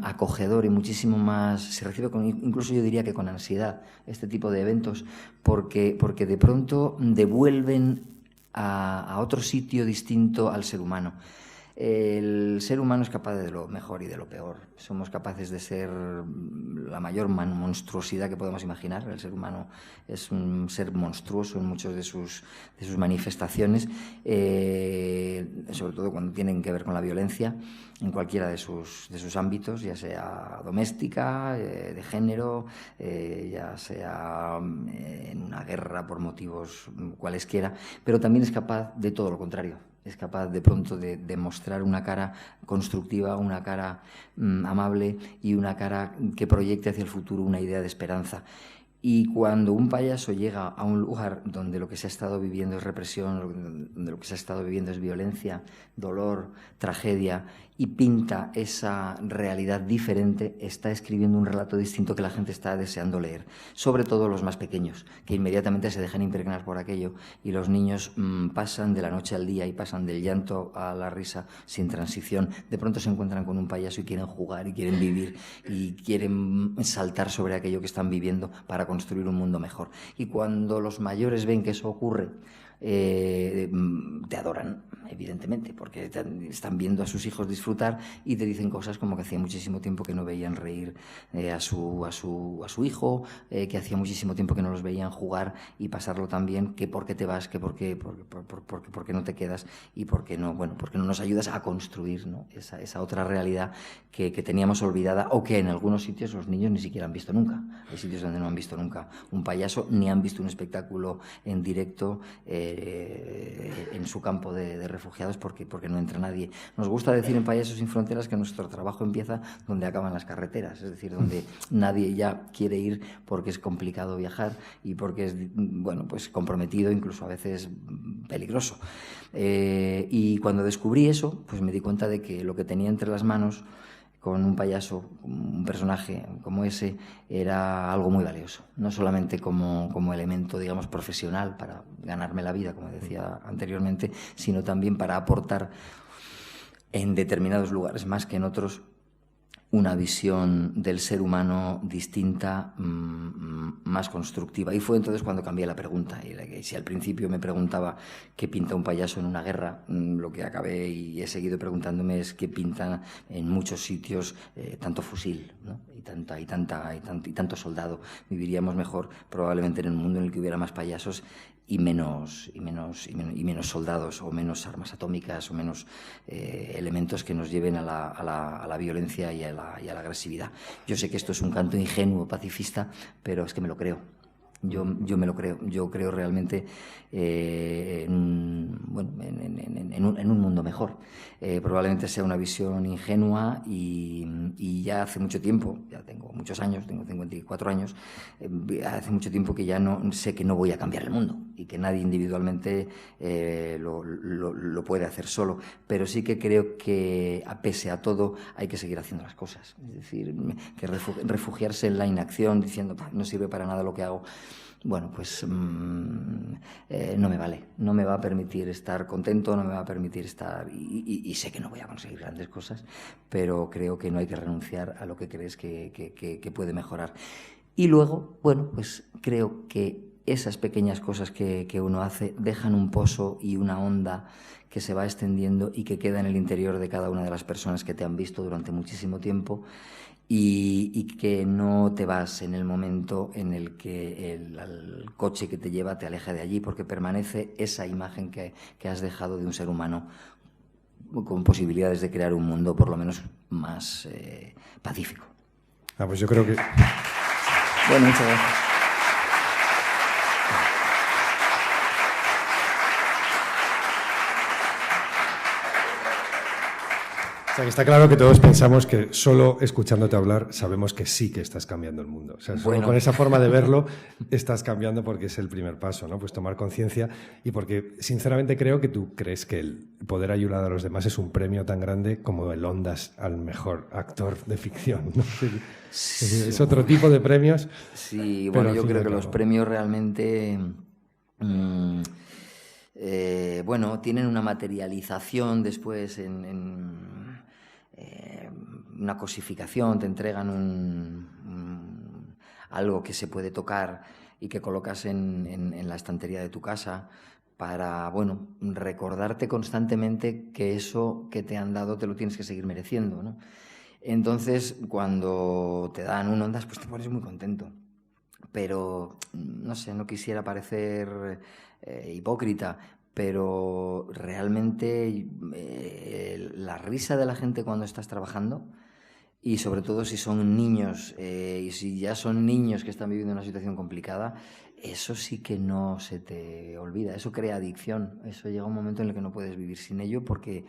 acogedor y muchísimo más, se recibe incluso yo diría que con ansiedad este tipo de eventos, porque de pronto devuelven a otro sitio distinto al ser humano. El ser humano es capaz de lo mejor y de lo peor. Somos capaces de ser la mayor monstruosidad que podemos imaginar. El ser humano es un ser monstruoso en muchas de sus manifestaciones, sobre todo cuando tienen que ver con la violencia, en cualquiera de sus ámbitos, ya sea doméstica, de género, ya sea en una guerra por motivos cualesquiera, pero también es capaz de todo lo contrario. Es capaz de pronto de mostrar una cara constructiva, una cara amable y una cara que proyecte hacia el futuro una idea de esperanza. Y cuando un payaso llega a un lugar donde lo que se ha estado viviendo es represión, donde lo que se ha estado viviendo es violencia, dolor, tragedia, y pinta esa realidad diferente, está escribiendo un relato distinto que la gente está deseando leer. Sobre todo los más pequeños, que inmediatamente se dejan impregnar por aquello, y los niños pasan de la noche al día y pasan del llanto a la risa sin transición. De pronto se encuentran con un payaso y quieren jugar y quieren vivir y quieren saltar sobre aquello que están viviendo para construir un mundo mejor. Y cuando los mayores ven que eso ocurre, te adoran, evidentemente, porque están viendo a sus hijos disfrutar y te dicen cosas como que hacía muchísimo tiempo que no veían reír a su hijo, que hacía muchísimo tiempo que no los veían jugar y pasarlo tan bien, que por qué te vas, que por qué no te quedas y por qué no, bueno, porque no nos ayudas a construir, ¿no? esa otra realidad que teníamos olvidada, o que en algunos sitios los niños ni siquiera han visto nunca. Hay sitios donde no han visto nunca un payaso, ni han visto un espectáculo en directo en su campo de refugiados, porque no entra nadie. Nos gusta decir en Payasos sin Fronteras que nuestro trabajo empieza donde acaban las carreteras, es decir, donde nadie ya quiere ir porque es complicado viajar y porque es, bueno, pues comprometido, incluso a veces peligroso. Y cuando descubrí eso, pues me di cuenta de que lo que tenía entre las manos con un payaso, un personaje como ese, era algo muy valioso. No solamente como elemento, digamos, profesional para ganarme la vida, como decía anteriormente, sino también para aportar en determinados lugares, más que en otros, una visión del ser humano distinta, más constructiva. Y fue entonces cuando cambié la pregunta. Y si al principio me preguntaba qué pinta un payaso en una guerra, lo que acabé y he seguido preguntándome es qué pinta en muchos sitios tanto fusil, ¿no? y tanto soldado. Viviríamos mejor probablemente en un mundo en el que hubiera más payasos y menos soldados, o menos armas atómicas, o menos elementos que nos lleven a la violencia y a la agresividad. Yo sé que esto es un canto ingenuo, pacifista, pero es que me lo creo. Yo me lo creo. Yo creo realmente en un mundo mejor. Probablemente sea una visión ingenua y ya hace mucho tiempo, ya tengo muchos años, tengo 54 años, hace mucho tiempo que ya no sé que no voy a cambiar el mundo y que nadie individualmente lo puede hacer solo, pero sí que creo que pese a todo hay que seguir haciendo las cosas. Es decir, que refugiarse en la inacción diciendo no sirve para nada lo que hago, bueno, pues no me vale, no me va a permitir estar contento, no me va a permitir estar, y sé que no voy a conseguir grandes cosas, pero creo que no hay que renunciar a lo que crees que puede mejorar. Y luego, bueno, pues creo que esas pequeñas cosas que uno hace dejan un pozo y una onda que se va extendiendo y que queda en el interior de cada una de las personas que te han visto durante muchísimo tiempo, y que no te vas en el momento en el que el coche que te lleva te aleja de allí, porque permanece esa imagen que has dejado de un ser humano con posibilidades de crear un mundo por lo menos más pacífico. Pues yo creo que... Bueno, muchas gracias. O sea, que está claro que todos pensamos que solo escuchándote hablar sabemos que sí que estás cambiando el mundo. O sea, solo con esa forma de verlo estás cambiando, porque es el primer paso, ¿no? Pues tomar conciencia, y porque sinceramente creo que tú crees que el poder ayudar a los demás es un premio tan grande como el Ondas al mejor actor de ficción, ¿no? Sí, es otro tipo de premios. Sí, bueno, yo creo que los premios realmente... bueno, tienen una materialización después en una cosificación, te entregan algo que se puede tocar y que colocas en la estantería de tu casa, para, bueno, recordarte constantemente que eso que te han dado te lo tienes que seguir mereciendo, ¿no? Entonces, cuando te dan un Ondas, pues te pones muy contento. Pero, no sé, no quisiera parecer hipócrita, pero realmente la risa de la gente cuando estás trabajando, y sobre todo si son niños, y si ya son niños que están viviendo una situación complicada, eso sí que no se te olvida, eso crea adicción, eso llega un momento en el que no puedes vivir sin ello porque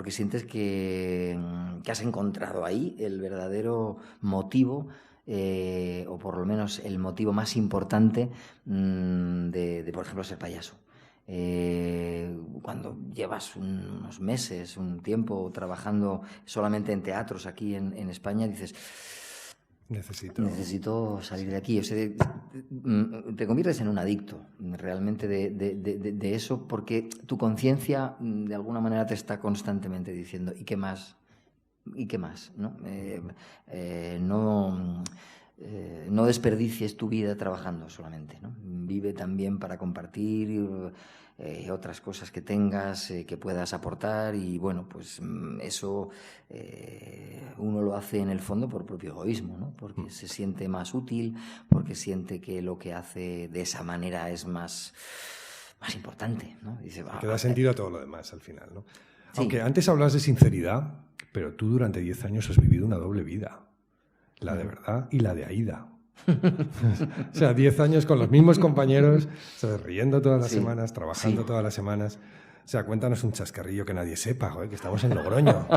sientes que has encontrado ahí el verdadero motivo, o por lo menos el motivo más importante de, por ejemplo, ser payaso. Cuando llevas unos meses, un tiempo trabajando solamente en teatros aquí en España, dices... Necesito salir de aquí. O sea, te conviertes en un adicto realmente de eso, porque tu conciencia de alguna manera te está constantemente diciendo ¿y qué más? ¿Y qué más? ¿No? No desperdicies tu vida trabajando solamente, ¿no? Vive también para compartir otras cosas que tengas, que puedas aportar, y bueno, pues eso uno lo hace en el fondo por propio egoísmo, ¿no? Porque se siente más útil, porque siente que lo que hace de esa manera es más importante, ¿no? Dice, que da sentido a todo lo demás al final, ¿no? Sí. Aunque antes hablas de sinceridad, pero tú durante 10 años has vivido una doble vida. La de verdad y la de Aída. O sea, 10 años con los mismos compañeros, o sea, riendo todas las semanas, trabajando todas las semanas. O sea, cuéntanos un chascarrillo que nadie sepa, joder, que estamos en Logroño.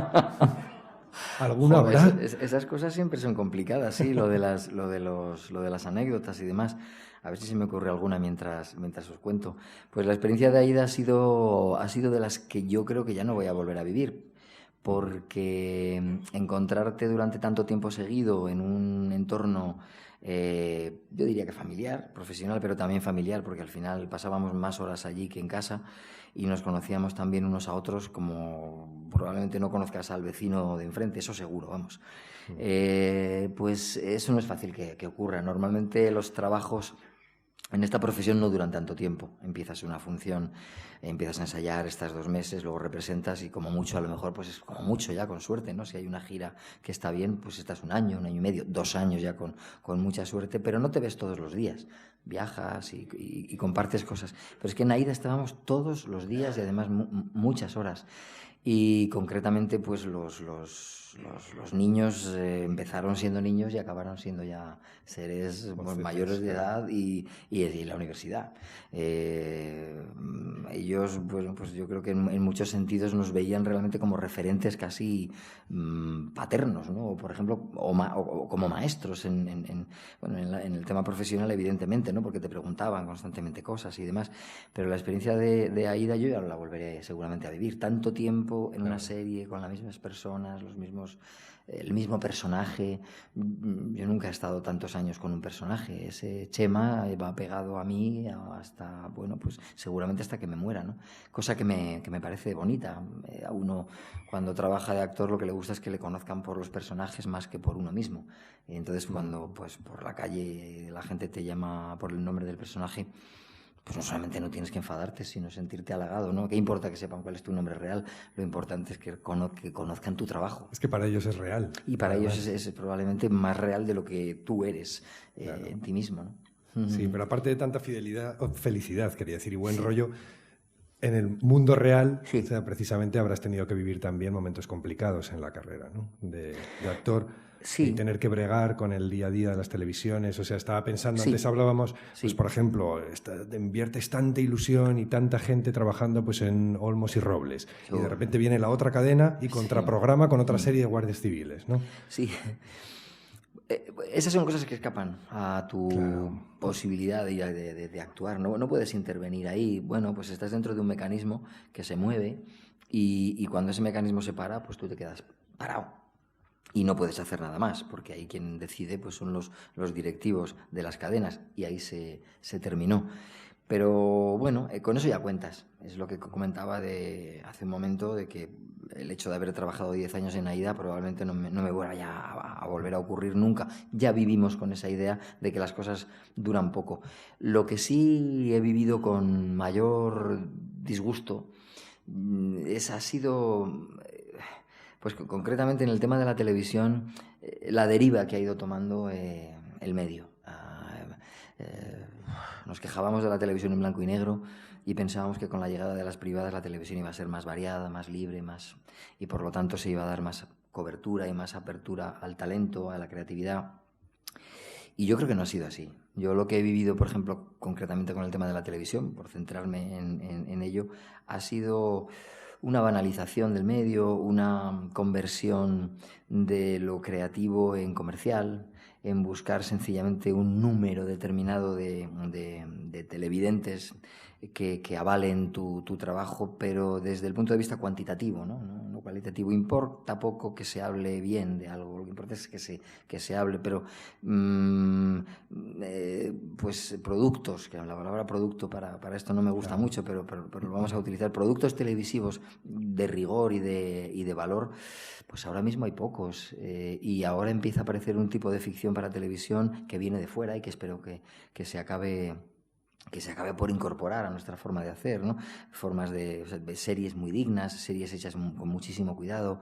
¿Alguna habrá? Esas cosas siempre son complicadas, sí, lo de las anécdotas y demás. A ver si se me ocurre alguna mientras os cuento. Pues la experiencia de Aída ha sido de las que yo creo que ya no voy a volver a vivir, porque encontrarte durante tanto tiempo seguido en un entorno, yo diría que familiar, profesional, pero también familiar, porque al final pasábamos más horas allí que en casa y nos conocíamos también unos a otros como probablemente no conozcas al vecino de enfrente, eso seguro, vamos. Pues eso no es fácil que ocurra. Normalmente los trabajos en esta profesión no duran tanto tiempo. Empiezas una función, empiezas a ensayar, estás 2 meses, luego representas y como mucho, a lo mejor, pues es como mucho ya, con suerte, ¿no? Si hay una gira que está bien, pues estás 1 año, 1 año y medio, 2 años ya con mucha suerte, pero no te ves todos los días. Viajas y compartes cosas. Pero es que en Aída estábamos todos los días y además muchas horas. Y concretamente, pues los niños empezaron siendo niños y acabaron siendo ya seres mayores de edad y la universidad. Ellos, pues yo creo que en muchos sentidos nos veían realmente como referentes casi paternos, ¿no? Por ejemplo, o como maestros en el tema profesional, evidentemente, ¿no? Porque te preguntaban constantemente cosas y demás. Pero la experiencia de Aída yo ya la volveré seguramente a vivir. Tanto tiempo en una serie con las mismas personas, el mismo personaje. Yo nunca he estado tantos años con un personaje. Ese Chema va pegado a mí hasta, bueno, pues seguramente hasta que me muera, ¿no? Cosa que me parece bonita. A uno, cuando trabaja de actor, lo que le gusta es que le conozcan por los personajes más que por uno mismo. Y entonces, cuando pues por la calle la gente te llama por el nombre del personaje, pues no solamente no tienes que enfadarte, sino sentirte halagado, ¿no? ¿Qué importa que sepan cuál es tu nombre real? Lo importante es que conozcan tu trabajo. Es que para ellos es real. Y para ellos es probablemente más real de lo que tú eres en ti mismo, ¿no? Sí, pero aparte de tanta felicidad, quería decir, y buen rollo, en el mundo real, o sea, precisamente habrás tenido que vivir también momentos complicados en la carrera, ¿no? De actor. Sí. Y tener que bregar con el día a día de las televisiones. O sea, estaba pensando, antes hablábamos, pues por ejemplo, inviertes tanta ilusión y tanta gente trabajando pues en Olmos y Robles. Y de repente viene la otra cadena y contraprograma con otra serie de guardias civiles, ¿no? Sí. Esas son cosas que escapan a tu posibilidad de actuar. No puedes intervenir ahí. Bueno, pues estás dentro de un mecanismo que se mueve y cuando ese mecanismo se para, pues tú te quedas parado. Y no puedes hacer nada más, porque ahí quien decide pues son los directivos de las cadenas, y ahí se terminó. Pero bueno, con eso ya cuentas. Es lo que comentaba hace un momento, de que el hecho de haber trabajado 10 años en AIDA probablemente no me vaya a volver a ocurrir nunca. Ya vivimos con esa idea de que las cosas duran poco. Lo que sí he vivido con mayor disgusto ha sido, pues concretamente en el tema de la televisión, la deriva que ha ido tomando el medio. Nos quejábamos de la televisión en blanco y negro y pensábamos que con la llegada de las privadas la televisión iba a ser más variada, más libre, y por lo tanto se iba a dar más cobertura y más apertura al talento, a la creatividad. Y yo creo que no ha sido así. Yo lo que he vivido, por ejemplo, concretamente con el tema de la televisión, por centrarme en ello, ha sido una banalización del medio, una conversión de lo creativo en comercial, en buscar sencillamente un número determinado de televidentes que avalen tu trabajo, pero desde el punto de vista cuantitativo, no cualitativo. Importa poco que se hable bien de algo, lo que importa es que se hable, pero pues productos, que la palabra producto para esto no me gusta mucho, pero lo vamos a utilizar, productos televisivos de rigor y de valor, pues ahora mismo hay pocos, y ahora empieza a aparecer un tipo de ficción para televisión que viene de fuera y que espero que se acabe por incorporar a nuestra forma de hacer, ¿no? Formas de series muy dignas, series hechas con muchísimo cuidado,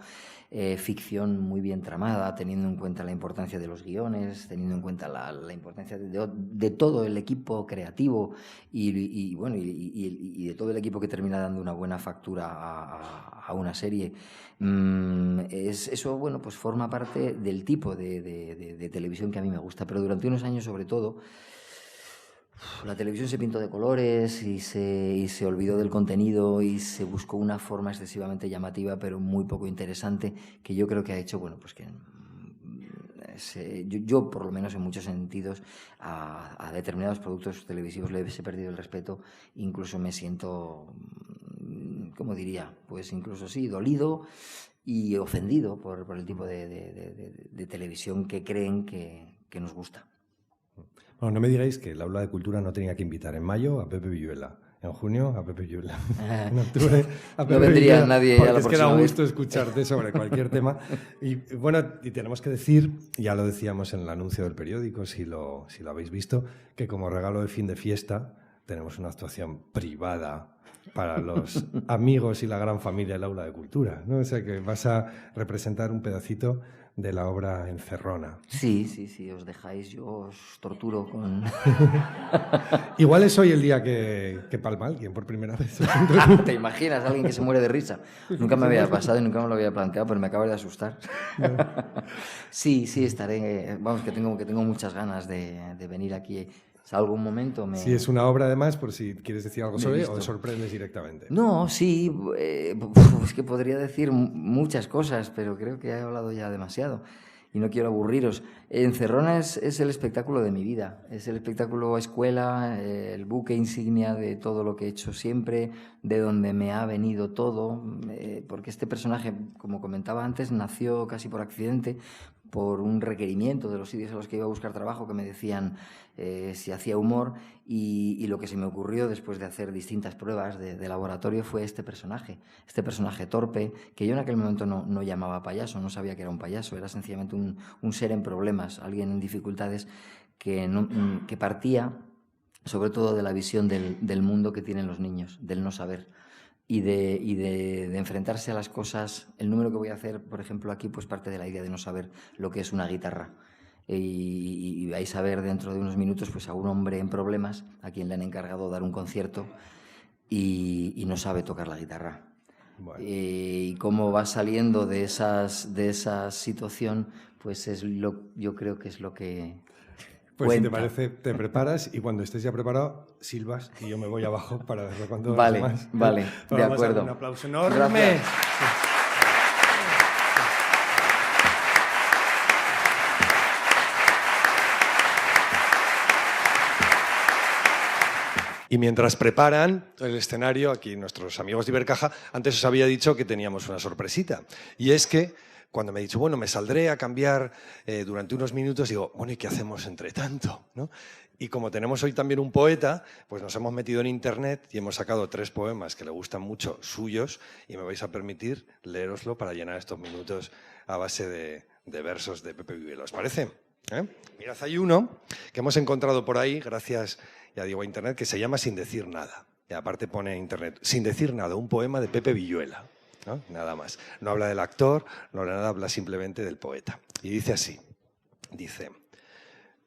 ficción muy bien tramada, teniendo en cuenta la importancia de los guiones, teniendo en cuenta la importancia de todo el equipo creativo y de todo el equipo que termina dando una buena factura a una serie. Eso, bueno, pues forma parte del tipo de televisión que a mí me gusta, pero durante unos años, sobre todo, la televisión se pintó de colores y se olvidó del contenido y se buscó una forma excesivamente llamativa pero muy poco interesante, que yo creo que ha hecho, bueno, pues que yo por lo menos en muchos sentidos a determinados productos televisivos les he perdido el respeto, incluso me siento, ¿cómo diría? Pues incluso sí, dolido y ofendido por el tipo de televisión que creen que nos gusta. Bueno, no me digáis que el Aula de Cultura no tenía que invitar en mayo a Pepe Villuela, en junio a Pepe Villuela, en octubre a Pepe no vendría Villuela, nadie porque a la es que da próxima gusto vez. escucharte sobre cualquier tema. Y bueno, y tenemos que decir, ya lo decíamos en el anuncio del periódico, si lo habéis visto, que como regalo de fin de fiesta tenemos una actuación privada para los amigos y la gran familia del Aula de Cultura, ¿no? O sea que vas a representar un pedacito de la obra Encerrona. Sí, os dejáis, yo os torturo con... Igual es hoy el día que palma alguien por primera vez. ¿Te imaginas? Alguien que se muere de risa. Nunca me había pasado y nunca me lo había planteado, pero me acabas de asustar. Sí, estaré. Vamos, que tengo muchas ganas de venir aquí. Salgo un momento. Sí, es una obra además, por si quieres decir algo sobre o sorprendes directamente. No, sí, es que podría decir muchas cosas, pero creo que he hablado ya demasiado y no quiero aburriros. Encerrona es el espectáculo de mi vida, es el espectáculo escuela, el buque insignia de todo lo que he hecho siempre, de donde me ha venido todo, porque este personaje, como comentaba antes, nació casi por accidente, por un requerimiento de los sitios a los que iba a buscar trabajo, que me decían si hacía humor, y lo que se me ocurrió después de hacer distintas pruebas de laboratorio fue este personaje torpe, que yo en aquel momento no llamaba payaso, no sabía que era un payaso, era sencillamente un ser en problemas, alguien en dificultades que partía sobre todo de la visión del mundo que tienen los niños, del no saber. Y de enfrentarse a las cosas. El número que voy a hacer, por ejemplo, aquí, pues parte de la idea de no saber lo que es una guitarra. Y vais a ver dentro de unos minutos pues a un hombre en problemas a quien le han encargado dar un concierto y no sabe tocar la guitarra. Bueno. Y cómo va saliendo de esa situación, pues yo creo que es lo que... Pues cuenta. Si te parece, te preparas y cuando estés ya preparado, silbas y yo me voy abajo para verlo cuando Vale, más. Vale, de acuerdo. Un aplauso enorme. Gracias. Y mientras preparan el escenario, aquí nuestros amigos de Ibercaja, antes os había dicho que teníamos una sorpresita. Y es que cuando me he dicho, bueno, me saldré a cambiar durante unos minutos, digo, bueno, ¿y qué hacemos entre tanto? ¿No? Y como tenemos hoy también un poeta, pues nos hemos metido en internet y hemos sacado 3 poemas que le gustan mucho, suyos, y me vais a permitir leeroslo para llenar estos minutos a base de versos de Pepe Villuela. ¿Os parece? Mirad, hay uno que hemos encontrado por ahí, gracias, ya digo, a internet, que se llama Sin decir nada. Y aparte pone en internet, Sin decir nada, un poema de Pepe Villuela. ¿No? Nada más. No habla del actor, no habla nada, habla simplemente del poeta. Y dice así, dice...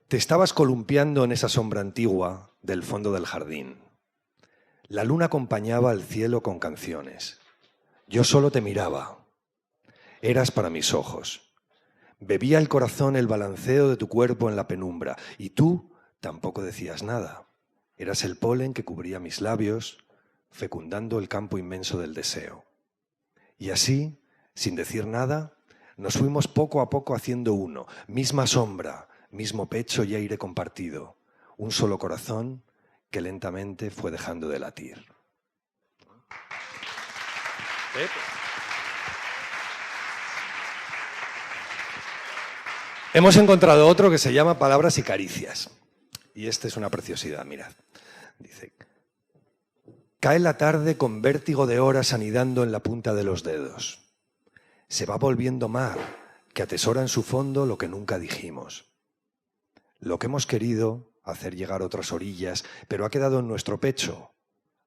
Te estabas columpiando en esa sombra antigua del fondo del jardín. La luna acompañaba al cielo con canciones. Yo solo te miraba. Eras para mis ojos. Bebía el corazón el balanceo de tu cuerpo en la penumbra, y tú tampoco decías nada. Eras el polen que cubría mis labios, fecundando el campo inmenso del deseo. Y así, sin decir nada, nos fuimos poco a poco haciendo uno, misma sombra, mismo pecho y aire compartido, un solo corazón que lentamente fue dejando de latir. Hemos encontrado otro que se llama Palabras y caricias. Y este es una preciosidad, mirad. Dice, cae la tarde con vértigo de horas anidando en la punta de los dedos. Se va volviendo mar, que atesora en su fondo lo que nunca dijimos. Lo que hemos querido hacer llegar a otras orillas, pero ha quedado en nuestro pecho,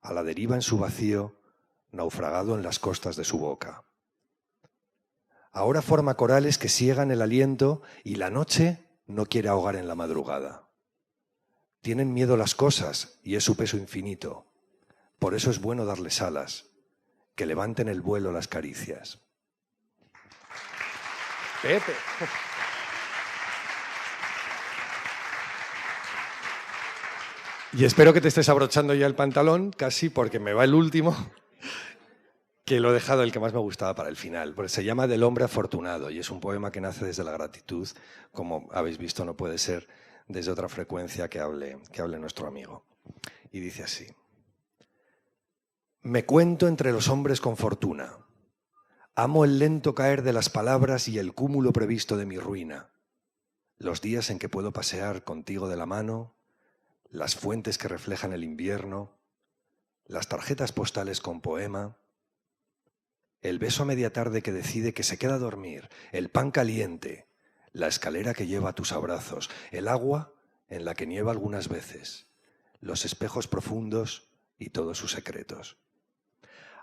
a la deriva en su vacío, naufragado en las costas de su boca. Ahora forma corales que siegan el aliento y la noche no quiere ahogar en la madrugada. Tienen miedo las cosas y es su peso infinito. Por eso es bueno darles alas, que levanten el vuelo las caricias. Pepe. Y espero que te estés abrochando ya el pantalón, casi, porque me va el último, que lo he dejado el que más me gustaba para el final, porque se llama Del hombre afortunado y es un poema que nace desde la gratitud, como habéis visto no puede ser desde otra frecuencia que hable nuestro amigo. Y dice así, me cuento entre los hombres con fortuna, amo el lento caer de las palabras y el cúmulo previsto de mi ruina, los días en que puedo pasear contigo de la mano, las fuentes que reflejan el invierno, las tarjetas postales con poema, el beso a media tarde que decide que se queda a dormir, el pan caliente, la escalera que lleva a tus abrazos, el agua en la que nieva algunas veces, los espejos profundos y todos sus secretos.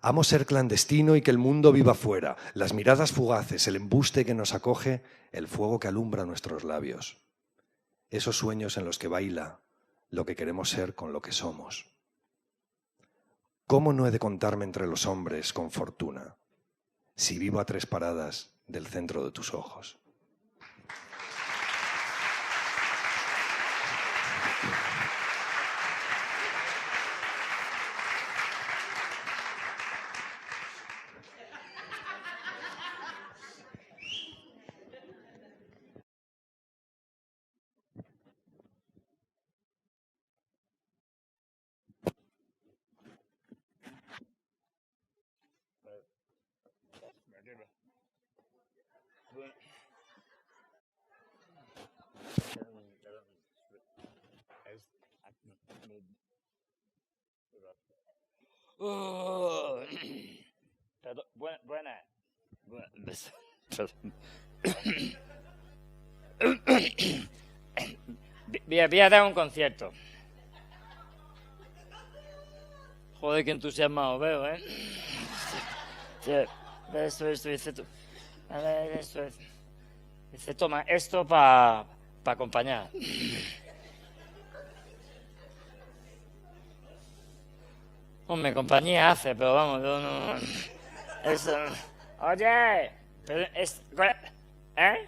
Amo ser clandestino y que el mundo viva fuera, las miradas fugaces, el embuste que nos acoge, el fuego que alumbra nuestros labios. Esos sueños en los que baila lo que queremos ser con lo que somos. ¿Cómo no he de contarme entre los hombres con fortuna, si vivo a 3 paradas del centro de tus ojos? Voy a dar un concierto. Joder, qué entusiasmado veo, ¿eh? Esto, dice tú. A ver, esto es. Dice, toma, esto para acompañar. Hombre, compañía hace, pero vamos, yo no... Eso... Oye, pero es... ¿Eh?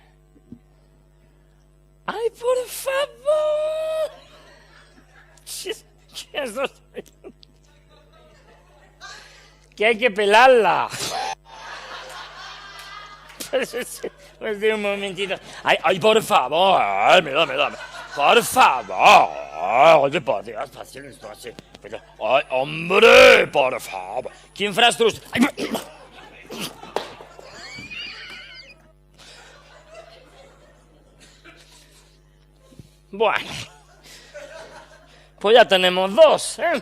¡Ay, por favor! Que hay que pelarla. Pues un momentito. Ay, por favor, mira. Por favor. Oye, por Dios, fácil esto así. Pero, ay, hombre, por favor. ¿Quién frastra usted? Bueno. Pues ya tenemos dos, ¿eh?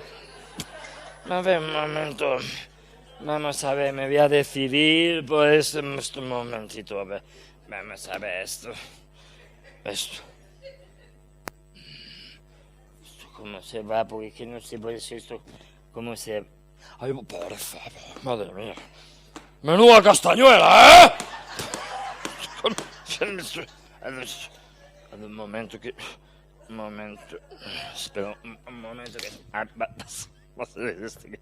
A ver, un momento. Vamos a ver, me voy a decidir, pues, un momentito, a ver. Vamos a ver esto. Esto. ¿Cómo se va? Porque es que no sé por eso esto. ¿Cómo se...? Ay, por favor, madre mía. ¡Menuda castañuela, eh! A ver, un momento que... Un momento... Espera, un momento que... Vas a ver esto que...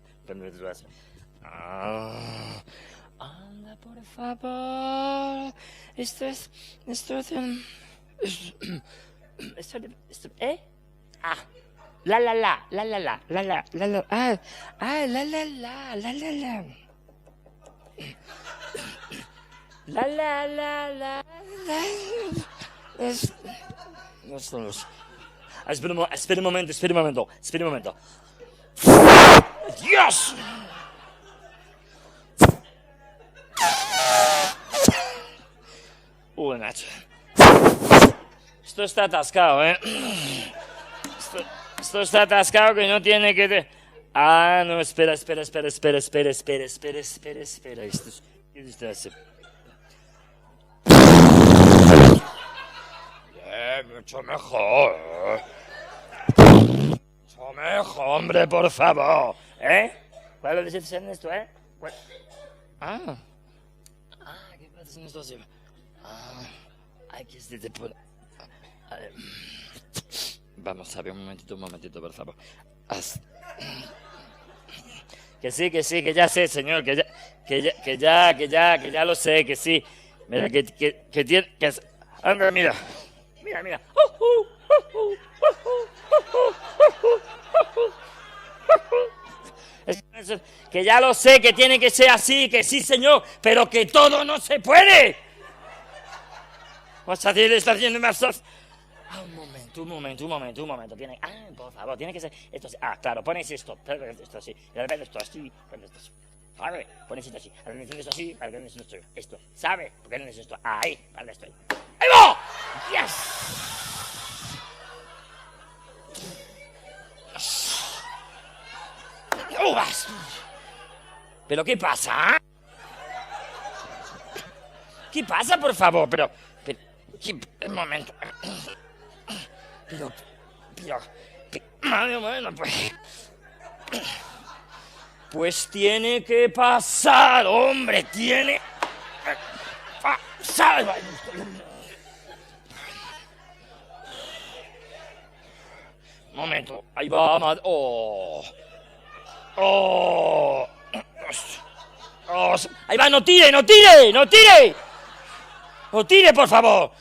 Anda, por favor. Esto es... ¿Eh? Ah. La. Ah, la. No son los... Espera un momento. ¡Dios! Nacho. Esto está atascado, ¿eh? Esto está atascado que no tiene que... Ah, no, espera. Esto es... Mucho mejor. Mucho mejor, hombre, por favor. ¿Eh? ¿Cuál es lo que dices esto, eh? Ah, ¿qué pasa en esto? Hay que se te puede... Vamos a ver, un momentito, por favor. Que sí, que ya sé, señor, que ya lo sé, que sí. Mira, que tiene... Anda, mira. Que ya lo sé, que tiene que ser así, que sí, señor, pero que todo no se puede. Vas a decir, está haciendo más... Un momento. Tiene... por favor, tiene que ser... Esto así. Claro, pones esto. Esto así. Y de repente esto así. ¿Sabe? Pones esto así. Ahora necesito esto así. Para que no necesito esto. ¿Sabe? Porque no necesito esto. Ahí. Para esto. ¡Ahí va! ¡Yes! ¿Pero qué pasa? ¿Qué pasa, por favor? Pero un momento. Pero, bueno, pues tiene que pasar, hombre, tiene que pasar. Momento, ahí va, ahí va, no tire, por favor.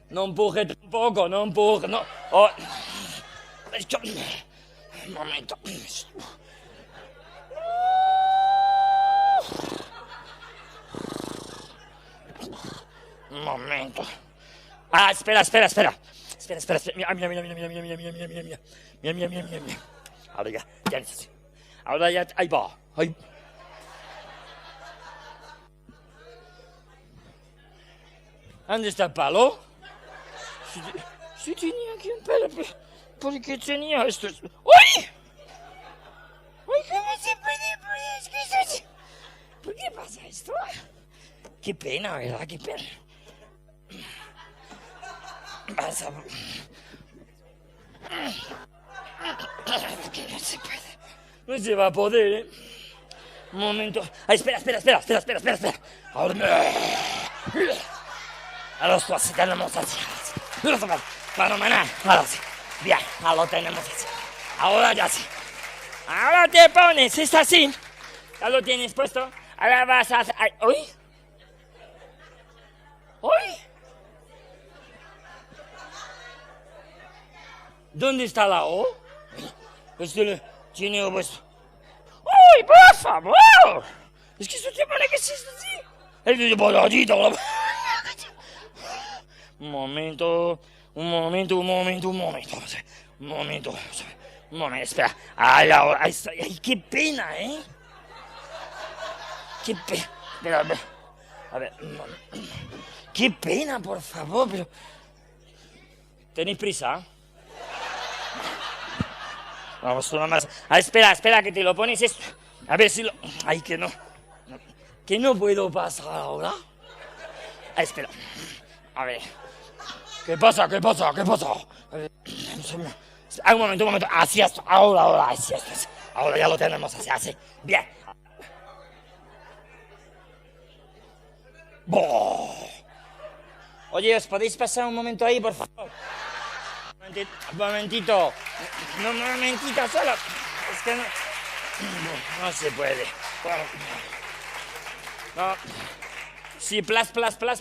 No empuje tampoco, no. Un momento. Un momento. Espera. Mira. Ahora ya necesito. Ahora ya, ahí va. ¿Dónde está el palo? Sí tenía aquí un palo, pero ¿por qué tenía esto? ¡Uy! ¿Cómo se puede poner esto? ¿Por qué pasa esto? Qué pena, ¿verdad? Qué pena. No se va a poder, ¿eh? Un momento. Espera. Ahora esto así tenemos así. Fenomenal. Ahora sí. Bien, ahora lo tenemos así. Ahora ya sí. Ahora te pones, es así. Ya lo tienes puesto. Ahora vas a hacer... ¿Uy? ¿Dónde está la O? Esto tiene puesto. ¡Uy, por favor! Es que esto te pone que es esto así. El bolladito. Un momento, espera. Ay, qué pena, ¿eh? Qué pena. Espera, a ver. Qué pena, por favor, pero... ¿Tenéis prisa? Vamos, una más. Ah, espera, que te lo pones esto. A ver si lo... Ay, que no. Que no puedo pasar ahora. Ah, espera. A ver. ¿Qué pasa? A ver, un momento. Así es. Ahora, así es. Ahora ya lo tenemos así. Bien. ¡Boh! Oye, ¿os podéis pasar un momento ahí, por favor? Un momentito. No, un momentito, solo. Es que no se puede. No. Sí, plas,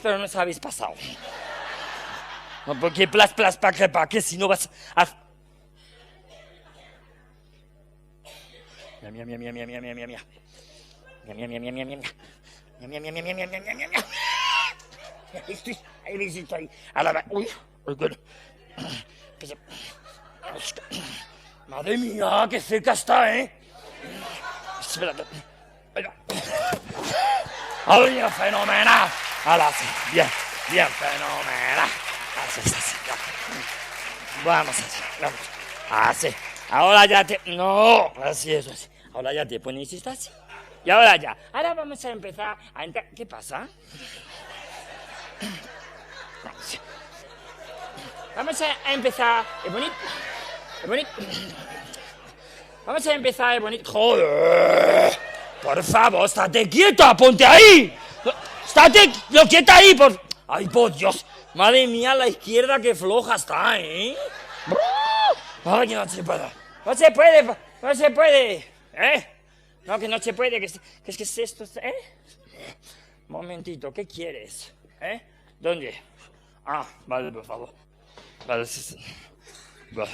pero no os habéis pasado. No, porque plas, ¿para qué? Si no vas a... Mia. Estoy ahí. Uy, madre mía, qué cerca está, ¿eh? Espérate. ¡Ay, fenomenal! Ahora sí, bien, fenomenal. Así. Vamos. Así. Ahora ya te... No, así es. Ahora ya te pones esto así. Y ahora ya. Ahora vamos a empezar a entrar... ¿Qué pasa? Vamos a empezar... ¿Es bonito? Vamos a empezar, bonito. ¡Joder! Por favor, estate quieta, ponte ahí. Estate quieta ahí, por... Ay, por Dios. Madre mía, la izquierda que floja está, ¿eh? Ay, que no se puede. No se puede. ¿Eh? No, que no se puede, que es esto, ¿eh? Momentito, ¿qué quieres? ¿Eh? ¿Dónde? Ah, vale, por favor. Vale, sí. Vale.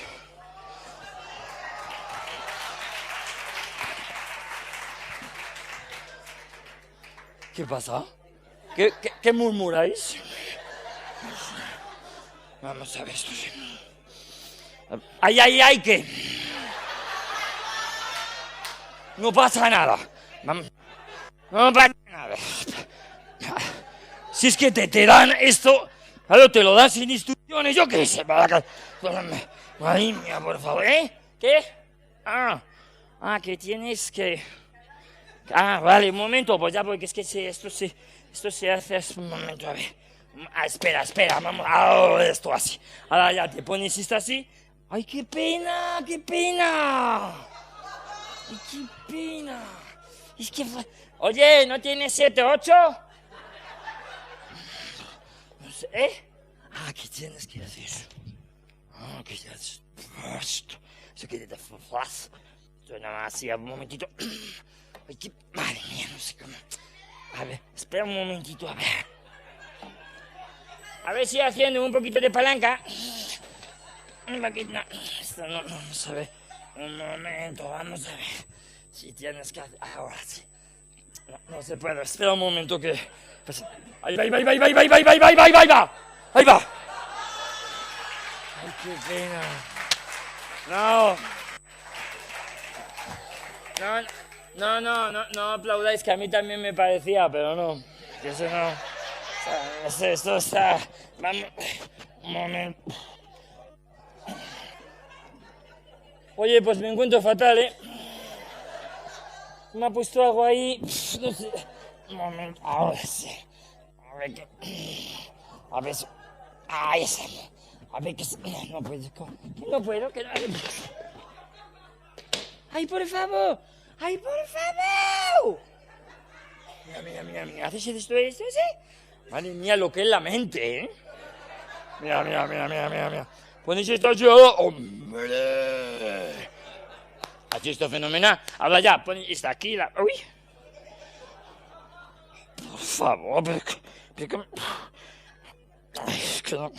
¿Qué pasa? ¿Qué murmuráis? Vamos a ver esto. ¡Ay, qué! No pasa nada. No pasa nada. Si es que te dan esto, claro, te lo dan sin instrucciones, yo qué sé. Madre mía, por favor, ¿eh? ¿Qué? Que tienes que... vale, un momento, pues ya, porque es que esto se hace... Un momento, a ver. Espera, vamos, esto así. Ahora ya te pones esto así. ¡Ay, qué pena! ¡Ay, qué pena! Es que... Oye, ¿no tienes 7, 8? No sé, ¿eh? ¿Qué tienes que decir? ¿Qué tienes? Eso que te flas. Nada más, así, un momentito. Ay, qué... Madre mía, no sé cómo... A ver, espera un momentito, a ver. A ver si haciendo un poquito de palanca. Un poquito, no, esto no, vamos a ver. Un momento, vamos a ver. Si tienes que hacer... Ahora sí. No se puede, espera un momento que... Pues, ahí va. Ahí va. Ay, qué pena. No aplaudáis, que a mí también me parecía, pero no. Que eso no... O sea, esto está... Vamos... Un momento... Oye, pues me encuentro fatal, ¿eh? Me ha puesto algo ahí... No sé... Un momento... Ahora sí... A ver qué... A ver... Ahí está... A ver qué... No puedo... No puedo... Que no... ¡Ay, por favor! Mira. ¿Haces esto? Madre mía, lo que es la mente, ¿eh? Mira. Pones esto así, ¡hombre! Así está fenomenal. Ahora ya, pones esto aquí, ¡Uy! Por favor, pero... Ay, es que no...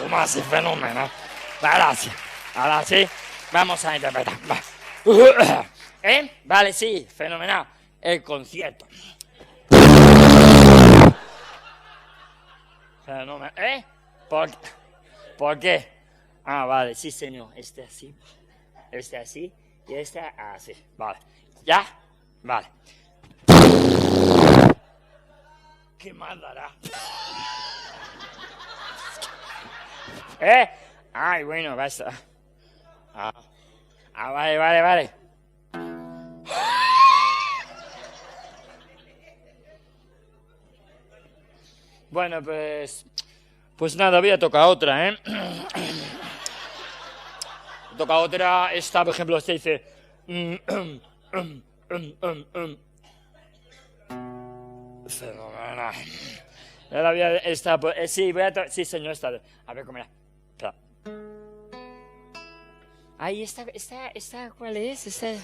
Más es fenomenal. Ahora sí, vamos a interpretar. ¿Eh? Vale, sí, fenomenal. El concierto. Fenomenal. ¿Eh? ¿Por qué? Vale, sí, señor. Este así y este así. Vale. ¿Ya? Vale. ¿Qué más dará? Ay, bueno, basta. Vale. Bueno, pues nada, voy a tocar otra, Toca otra, esta, por ejemplo, se dice... Fenomenal. Ahora voy a... Esta, sí, sí, señor, esta. A ver, ¿cómo era? Espera. Ay, esta, ¿cuál es? Esta es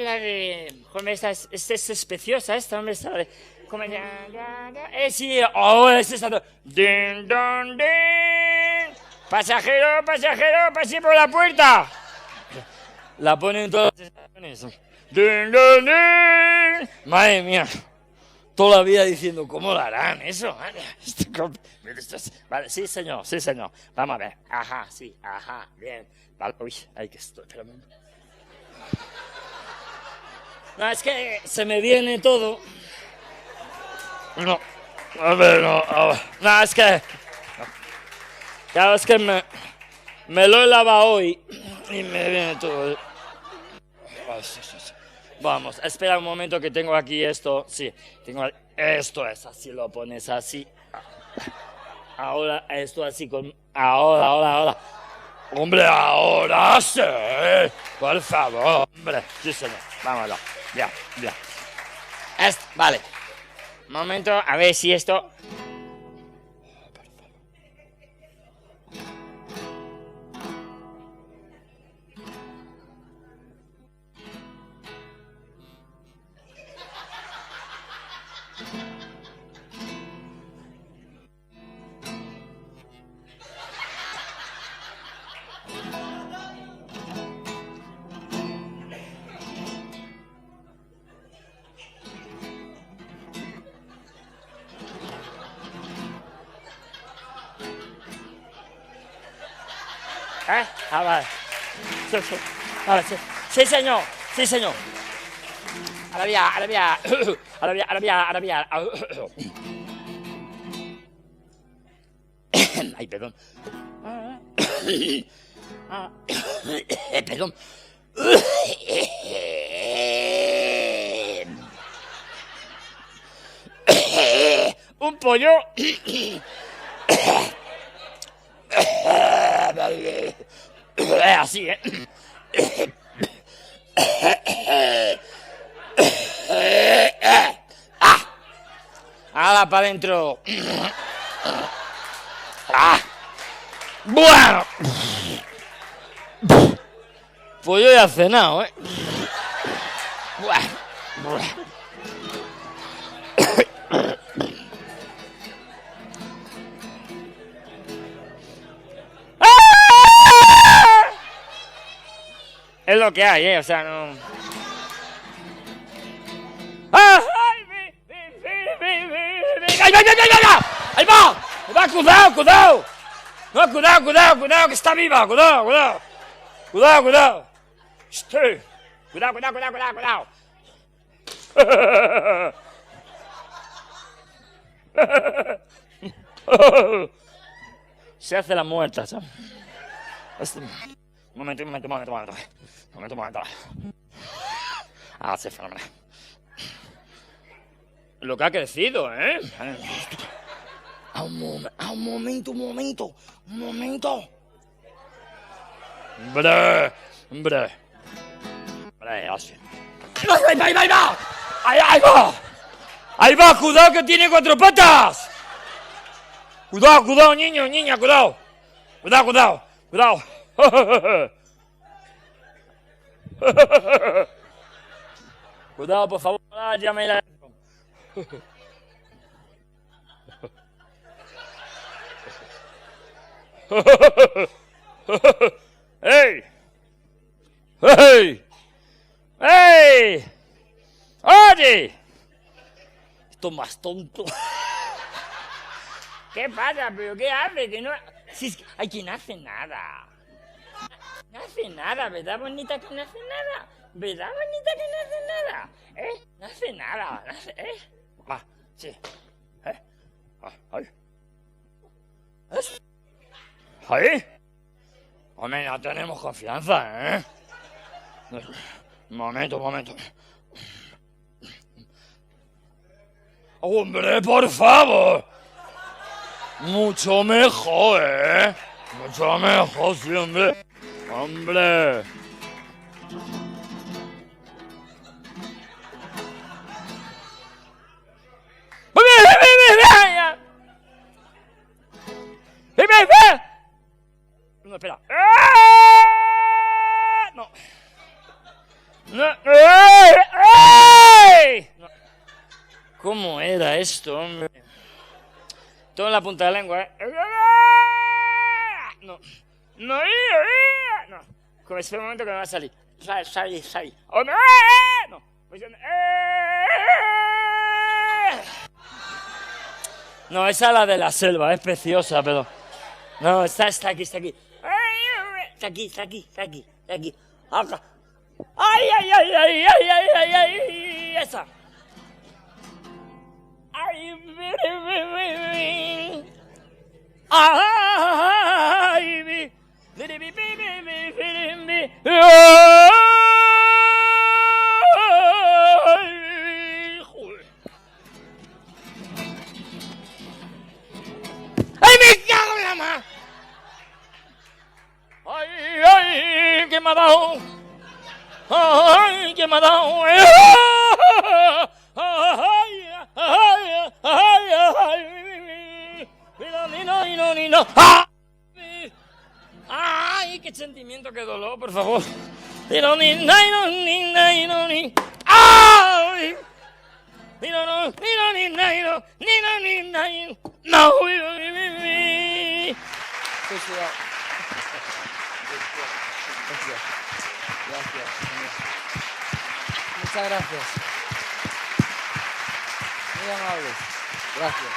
la de... Hombre, esta es preciosa, esta, hombre, esta de... ¿Cómo sí, es esta. Din, don, din. Pasajero, pase por la puerta. La ponen todas las estaciones. Din, din, din. Madre mía. Toda la vida diciendo, ¿cómo lo harán eso? Vale, sí, señor. Vamos a ver. Ajá, sí, ajá, bien. Vale, uy, hay que esto, espera un momento. No, es que se me viene todo. No, a ver, no. No, es que... Claro, es que me lo he lavado hoy y me viene todo. Vamos, espera un momento que tengo aquí esto. Sí, tengo esto es así, lo pones así. Ahora esto así con... Ahora. Hombre, ahora sí. Por favor, hombre. Sí, señor. Vámonos. Ya. Vale. Momento, a ver si esto... Vale. Sí, señor. Ahora voy a... Ay, perdón. Perdón. Un pollo. Así, ¡Hala, para adentro! Bueno. Pues yo ya he cenado, Es lo que hay, o sea, no... ¡Ahí va! ¡Cuidado! No, cuidado, que está viva, cuidado. Cuidado. Se hace la muerta, ¿sabes? Un momento. Sí, fenomenal. Lo que ha crecido, Un momento. Hombre, así. ¡Ahí va! ¡Cuidado que tiene 4 patas! Cuidado, niña, cuidado. Cuidado, por favor, llame la... ¡Ey! ¡Oye! Esto es más tonto. ¿Qué pasa? ¿Pero qué hace? Que no... Si es que hay quien no hace nada. No hace nada, ¿verdad, bonita que no hace nada? No hace nada, Sí. Ahí. ¿Es? ¿Ahí? Hombre, no tenemos confianza, ¿eh? Un momento. ¡Hombre, por favor! Mucho mejor, ¿eh? Mucho mejor, sí, hombre. ¡Hombre! No, espera. No. No. No. ¿Cómo era esto, hombre? Todo en la punta de la lengua, ¿eh? No. No. No. Como espera un momento que me va a salir. Sal. Oh, no. No. No, esa es la de la selva, es preciosa, pero... No, está aquí. Está aquí. Acá. ¡Ay! Esa. ¡Ay! ¡Ay, me cago en la mar! ¡Ay, que me ha dado! ¡Ay, que me ha dado! ¡No! ¡Ay, qué sentimiento, qué dolor, por favor! ¡Ay! ¡No! Gracias. Muchas gracias. Muy amables. Gracias.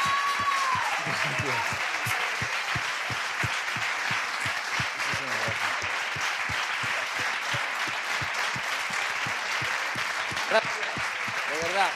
Muchísimas gracias. Gracias. De verdad.